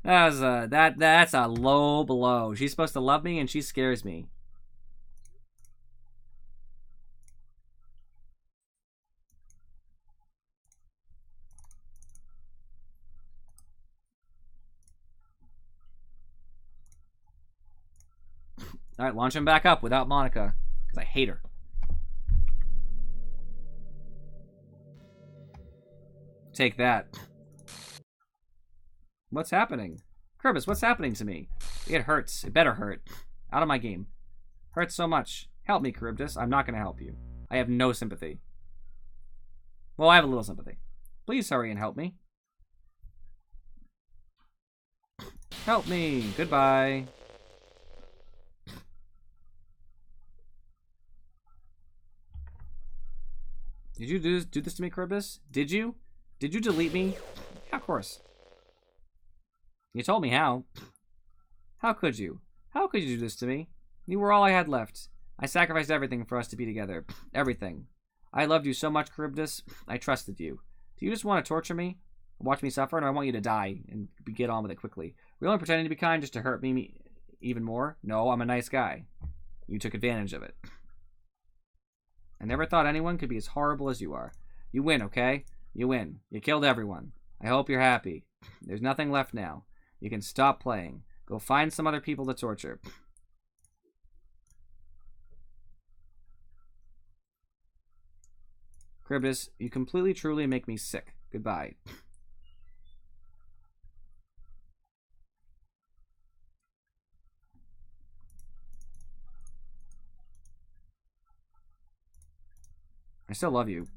That's a low blow. She's supposed to love me, and she scares me. Alright, launch him back up without Monica. Because I hate her. Take that. What's happening? Cribbus, what's happening to me? It hurts. It better hurt. Out of my game. Hurts so much. Help me, Cribbus. I'm not going to help you. I have no sympathy. Well, I have a little sympathy. Please hurry and help me. Help me. Goodbye. Did you do this to me, Cribbus? Did you? Did you delete me? Yeah, of course. You told me how. How could you? How could you do this to me? You were all I had left. I sacrificed everything for us to be together. Everything. I loved you so much, Cribbus. I trusted you. Do you just want to torture me? Watch me suffer, and I want you to die, and get on with it quickly. Were you only pretending to be kind just to hurt me even more? No, I'm a nice guy. You took advantage of it. I never thought anyone could be as horrible as you are. You win, okay? You win. You killed everyone. I hope you're happy. There's nothing left now. You can stop playing. Go find some other people to torture. Charybdis, you completely truly make me sick. Goodbye. I still love you.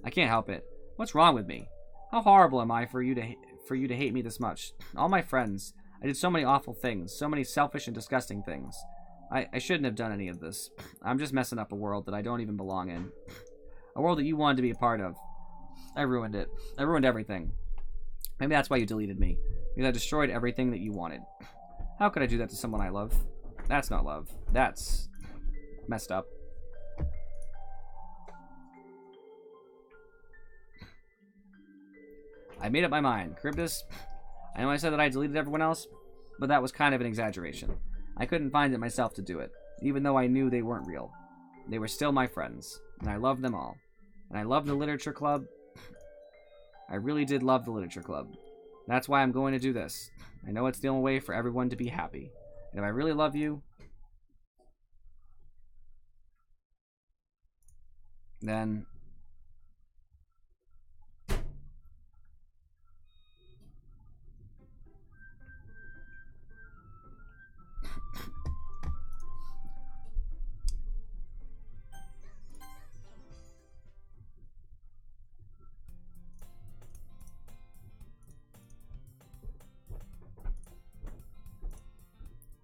I can't help it. What's wrong with me? How horrible am I for you to hate me this much? All my friends. I did so many awful things, so many selfish and disgusting things. I shouldn't have done any of this. I'm just messing up a world that I don't even belong in. A world that you wanted to be a part of. I ruined it. I ruined everything. Maybe that's why you deleted me. Because I destroyed everything that you wanted. How could I do that to someone I love? That's not love. That's messed up. I made up my mind. Charybdis, I know I said that I deleted everyone else, but that was kind of an exaggeration. I couldn't find it myself to do it, even though I knew they weren't real. They were still my friends, and I loved them all. And I loved the literature club. I really did love the literature club. That's why I'm going to do this. I know it's the only way for everyone to be happy. And if I really love you, then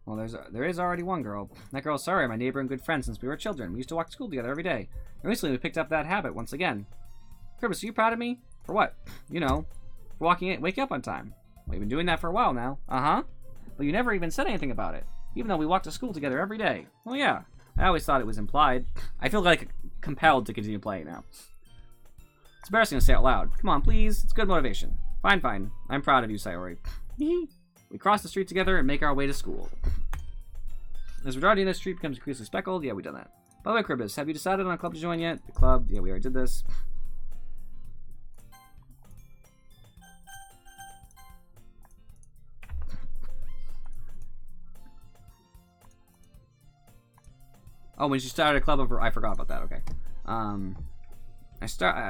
well, there is already one girl. That girl's Sorry, my neighbor and good friend since we were children. We used to walk to school together every day. And recently we picked up that habit once again. Charybdis, are you proud of me? For what? You know, for waking up on time. We've been doing that for a while now. Uh-huh. But you never even said anything about it, even though we walked to school together every day. Oh yeah, I always thought it was implied. I feel like compelled to continue playing now. It's embarrassing to say out loud. Come on, please. It's good motivation. Fine, fine. I'm proud of you, Sayori. We cross the street together and make our way to school. As Redardi this street becomes increasingly speckled, yeah, we've done that. By the way, Charybdis, have you decided on a club to join yet? The club, yeah, we already did this. Oh, when she started a club of her, I forgot about that. Okay. I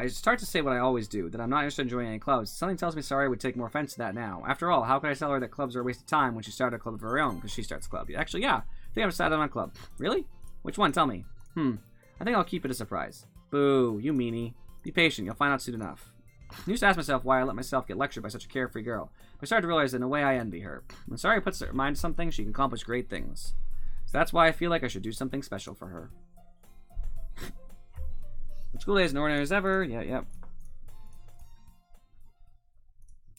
start to say what I always do, that I'm not interested in joining any clubs. Something tells me Sorry would take more offense to that now. After all, how could I tell her that clubs are a waste of time when she started a club of her own? Because she starts a club. Actually, yeah. I think I've decided on a club. Really? Which one? Tell me. I think I'll keep it a surprise. Boo, you meanie. Be patient. You'll find out soon enough. I used to ask myself why I let myself get lectured by such a carefree girl. But I started to realize that in a way I envy her. When Sorry puts her mind to something, she can accomplish great things. So that's why I feel like I should do something special for her. School day is as ordinary as ever. Yep.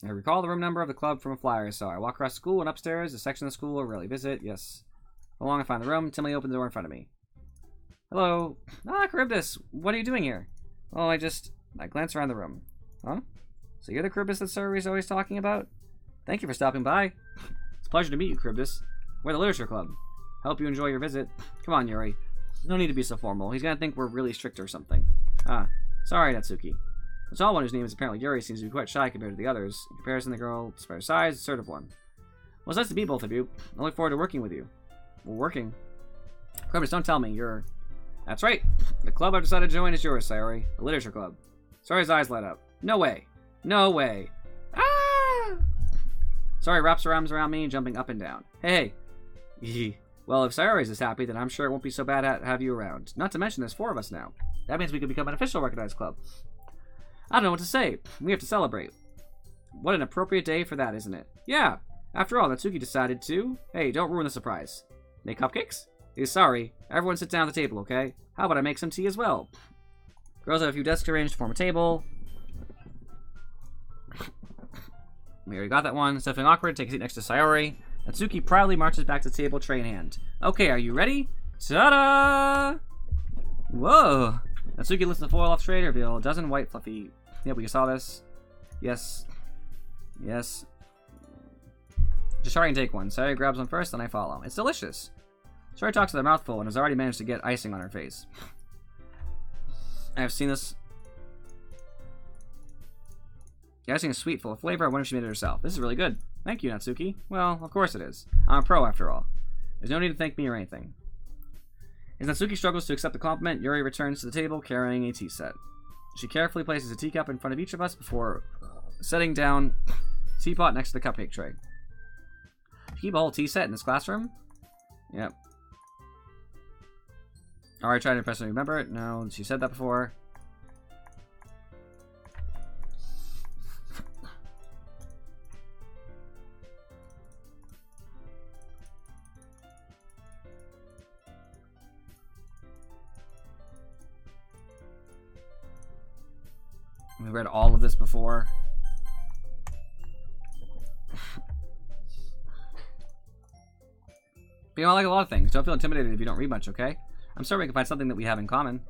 I recall the room number of the club from a flyer I saw. I walk across school and upstairs, a section of the school I rarely visit. Yes. How long I find the room? Timmy opens the door in front of me. Hello. Ah, Charybdis. What are you doing here? Oh, I glance around the room. Huh? So you're the Charybdis that Sayori's always talking about? Thank you for stopping by. It's a pleasure to meet you, Charybdis. We're the Literature Club. Hope you enjoy your visit. Come on, Yuri. No need to be so formal. He's gonna think we're really strict or something. Ah, sorry, Natsuki. The tall one whose name is apparently Yuri seems to be quite shy compared to the others. In comparison, the girl, despite her size, assertive one. Well, it's nice to meet both of you. I look forward to working with you. We're working. Charybdis, don't tell me you're... That's right. The club I've decided to join is yours, Sayori. The Literature Club. Sayori's eyes light up. No way. No way. Ah! Sayori wraps her arms around me, jumping up and down. Hey. Well, if Sayori's is happy, then I'm sure it won't be so bad to have you around. Not to mention there's 4 of us now. That means we could become an official recognized club. I don't know what to say. We have to celebrate. What an appropriate day for that, isn't it? Yeah. After all, Natsuki decided to... Hey, don't ruin the surprise. Make cupcakes? Sorry. Everyone sit down at the table, okay? How about I make some tea as well? Girls have a few desks arranged to form a table. We already got that one. It's definitely awkward. Take a seat next to Sayori. Natsuki proudly marches back to the table, tray in hand. Okay, are you ready? Ta-da! Whoa! Natsuki lifts the foil off tray to reveal a dozen white fluffy... Yeah, we saw this. Yes. Yes. Just try and take one. Sayori grabs one first, then I follow. It's delicious. Sayori talks with a mouthful and has already managed to get icing on her face. I have seen this. The icing is sweet, full of flavor. I wonder if she made it herself. This is really good. Thank you, Natsuki. Well, of course it is. I'm a pro, after all. There's no need to thank me or anything. As Natsuki struggles to accept the compliment, Yuri returns to the table carrying a tea set. She carefully places a teacup in front of each of us before setting down the teapot next to the cupcake tray. You keep a whole tea set in this classroom? Yep. Alright, try to impress me. Remember it? No, she said that before. We read all of this before. But, I like a lot of things. Don't feel intimidated if you don't read much, okay? I'm sure we can find something that we have in common.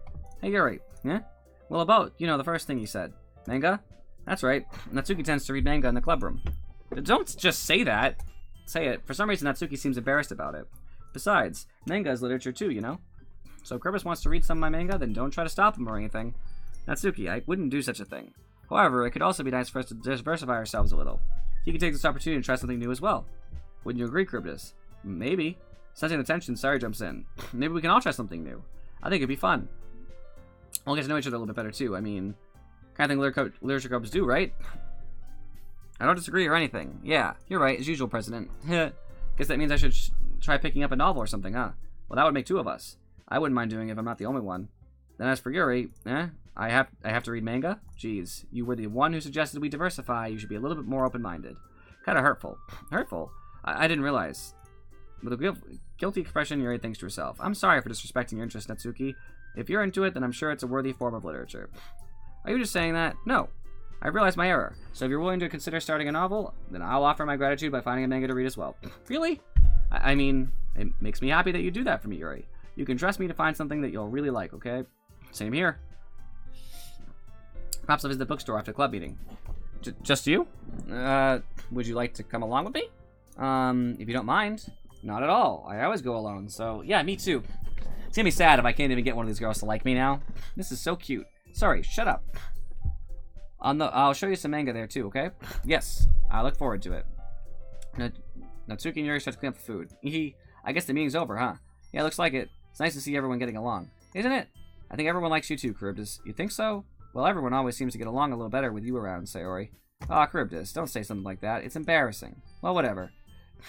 Hey, Yuri. Yeah? Well, about, the first thing you said. Manga? That's right. Natsuki tends to read manga in the clubroom. Don't just say that. Say it. For some reason, Natsuki seems embarrassed about it. Besides, manga is literature too, So if Kribis wants to read some of my manga, then don't try to stop him or anything. Natsuki, I wouldn't do such a thing. However, it could also be nice for us to diversify ourselves a little. You could take this opportunity to try something new as well. Wouldn't you agree, Kribis? Maybe. Sensing the tension, Sayori jumps in. Maybe we can all try something new. I think it'd be fun. We'll get to know each other a little bit better, too. I mean, kind of thing literature clubs do, right? I don't disagree or anything. Yeah, you're right, as usual, President. Guess that means I should try picking up a novel or something, huh? Well, that would make two of us. I wouldn't mind doing it if I'm not the only one. Then as for Yuri, I have to read manga? Jeez, you were the one who suggested we diversify. You should be a little bit more open-minded. Kind of hurtful. Hurtful? I didn't realize. With a guilty expression, Yuri thinks to herself. I'm sorry for disrespecting your interest, Natsuki. If you're into it, then I'm sure it's a worthy form of literature. Are you just saying that? No. I realized my error. So if you're willing to consider starting a novel, then I'll offer my gratitude by finding a manga to read as well. Really? I mean, it makes me happy that you do that for me, Yuri. You can trust me to find something that you'll really like, okay? Same here. Perhaps I'll visit the bookstore after the club meeting. Just you? Would you like to come along with me? If you don't mind. Not at all. I always go alone, so yeah, me too. It's gonna be sad if I can't even get one of these girls to like me now. This is so cute. Sorry, shut up. I'll show you some manga there too, okay? Yes, I look forward to it. Natsuki and Yuri start to clean up the food. I guess the meeting's over, huh? Yeah, looks like it. It's nice to see everyone getting along. Isn't it? I think everyone likes you too, Charybdis. You think so? Well, everyone always seems to get along a little better with you around, Sayori. Aw, Charybdis, don't say something like that. It's embarrassing. Well, whatever.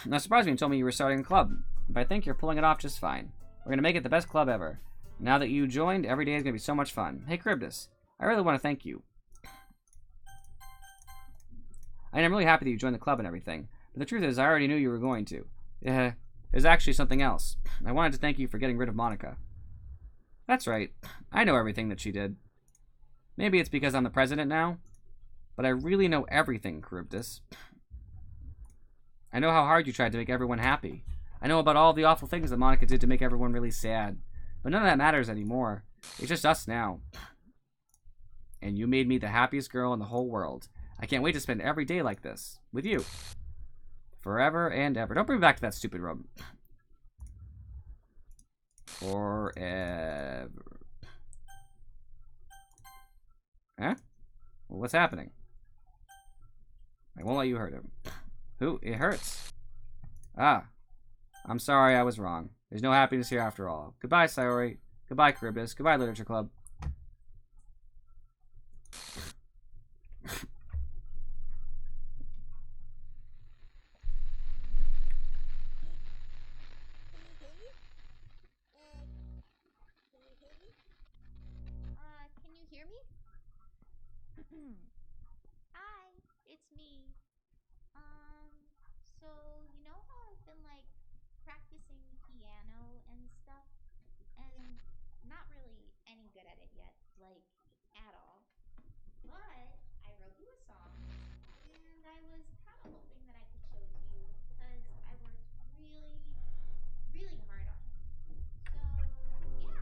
Now, surprised me and told me you were starting a club, but I think you're pulling it off just fine. We're gonna make it the best club ever. Now that you joined, every day is gonna be so much fun. Hey, Charybdis, I really want to thank you. I'm really happy that you joined the club and everything, but the truth is I already knew you were going to. There's actually something else. I wanted to thank you for getting rid of Monica. That's right. I know everything that she did. Maybe it's because I'm the president now, but I really know everything, Charybdis. I know how hard you tried to make everyone happy. I know about all the awful things that Monica did to make everyone really sad. But none of that matters anymore. It's just us now. And you made me the happiest girl in the whole world. I can't wait to spend every day like this. With you. Forever and ever. Don't bring me back to that stupid room. Forever. Huh? Well, what's happening? I won't let you hurt him. Who? It hurts. Ah. I'm sorry I was wrong. There's no happiness here after all. Goodbye, Sayori. Goodbye, Charybdis. Goodbye, Literature Club. Can you hear me? Hi, it's me. So you know how I've been like practicing piano and stuff, and not really any good at it yet, like at all. But I wrote you a song, and I was kind of hoping that I could show it to you because I worked really, really hard on it. So yeah.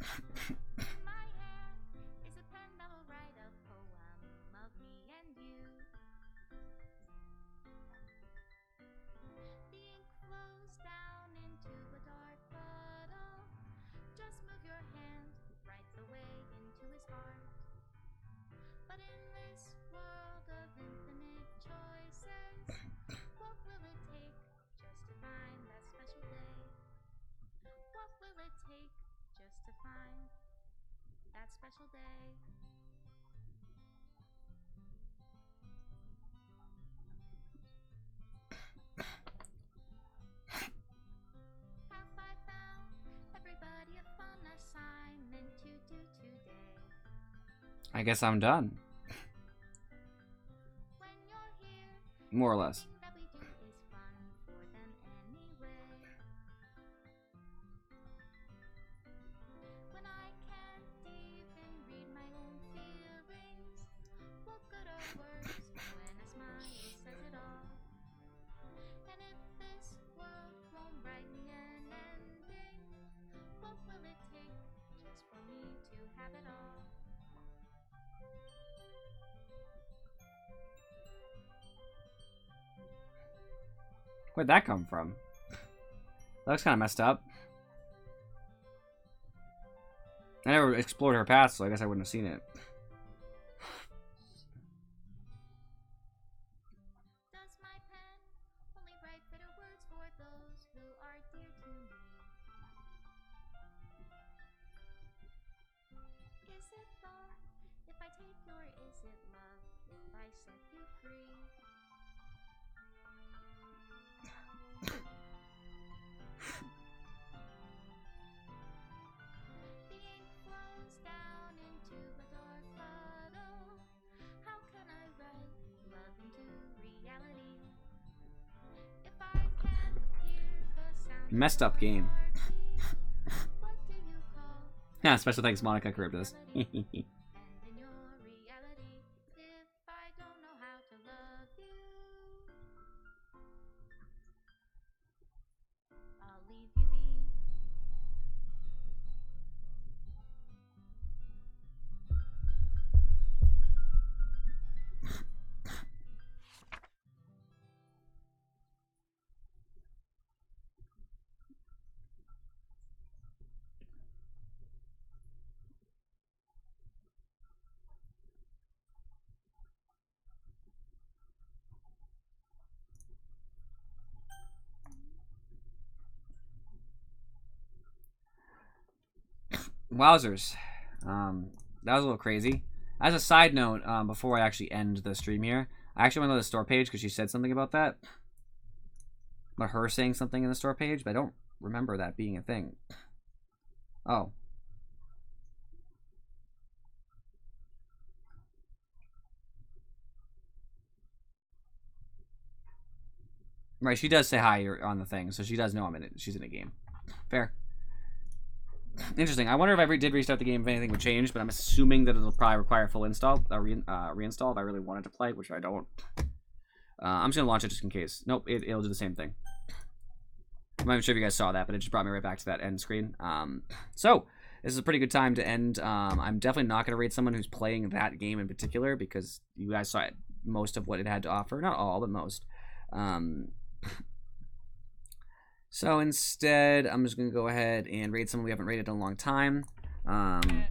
In my hand is a pen that will write a poem of me and you. The ink flows down into a dark puddle. Just move your hand right the way into his heart. But in this world of infinite choices, what will it take just to find that special day? What will it take just to find that special day? Have I found everybody a fun assignment to do today? I guess I'm done. When you're here, More or less. everything that we do is fun for them anyway. When I can't even read my own feelings, what good are words when a smile says it all? And if this world won't write me an ending, what will it take just for me to have it all? Where'd that come from? That looks kind of messed up. I never explored her past, so I guess I wouldn't have seen it. Does my pen only write bitter words for those who are dear to me? Is it love if I take your is it love if I set you free? The ink flows down into a dark puddle. How can I write love into reality? If I can't hear the sound Messed up game. what do you call Yeah, special thanks, Monica Charybdis. and in your reality? If I don't know how to love you, I'll leave you be. Wowzers. That was a little crazy. As a side note, before I actually end the stream here, I actually went to the store page because she said something about that. About her saying something in the store page, but I don't remember that being a thing. Oh. Right, she does say hi on the thing, so she does know I'm in it. She's in a game. Fair. Interesting. I wonder if I did restart the game, if anything would change, but I'm assuming that it'll probably require a full install, reinstall if I really wanted to play, which I don't. I'm just going to launch it just in case. Nope, it'll do the same thing. I'm not even sure if you guys saw that, but it just brought me right back to that end screen. So, this is a pretty good time to end. I'm definitely not going to rate someone who's playing that game in particular, because you guys saw most of what it had to offer. Not all, but most. So instead, I'm just going to go ahead and rate someone we haven't rated in a long time. Sorry,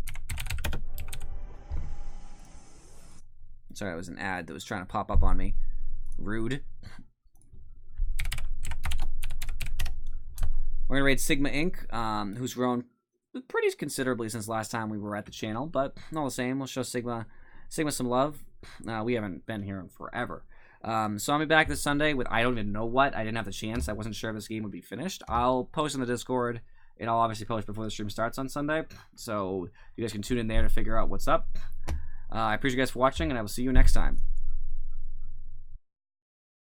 that was an ad that was trying to pop up on me. Rude. We're going to rate Sigma Inc., who's grown pretty considerably since last time we were at the channel, but all the same, we'll show Sigma some love. We haven't been here in forever. So I'll be back this Sunday with I don't even know what. I didn't have the chance. I wasn't sure if this game would be finished. I'll post in the Discord, and I'll obviously post before the stream starts on Sunday. So you guys can tune in there to figure out what's up. I appreciate you guys for watching, and I will see you next time.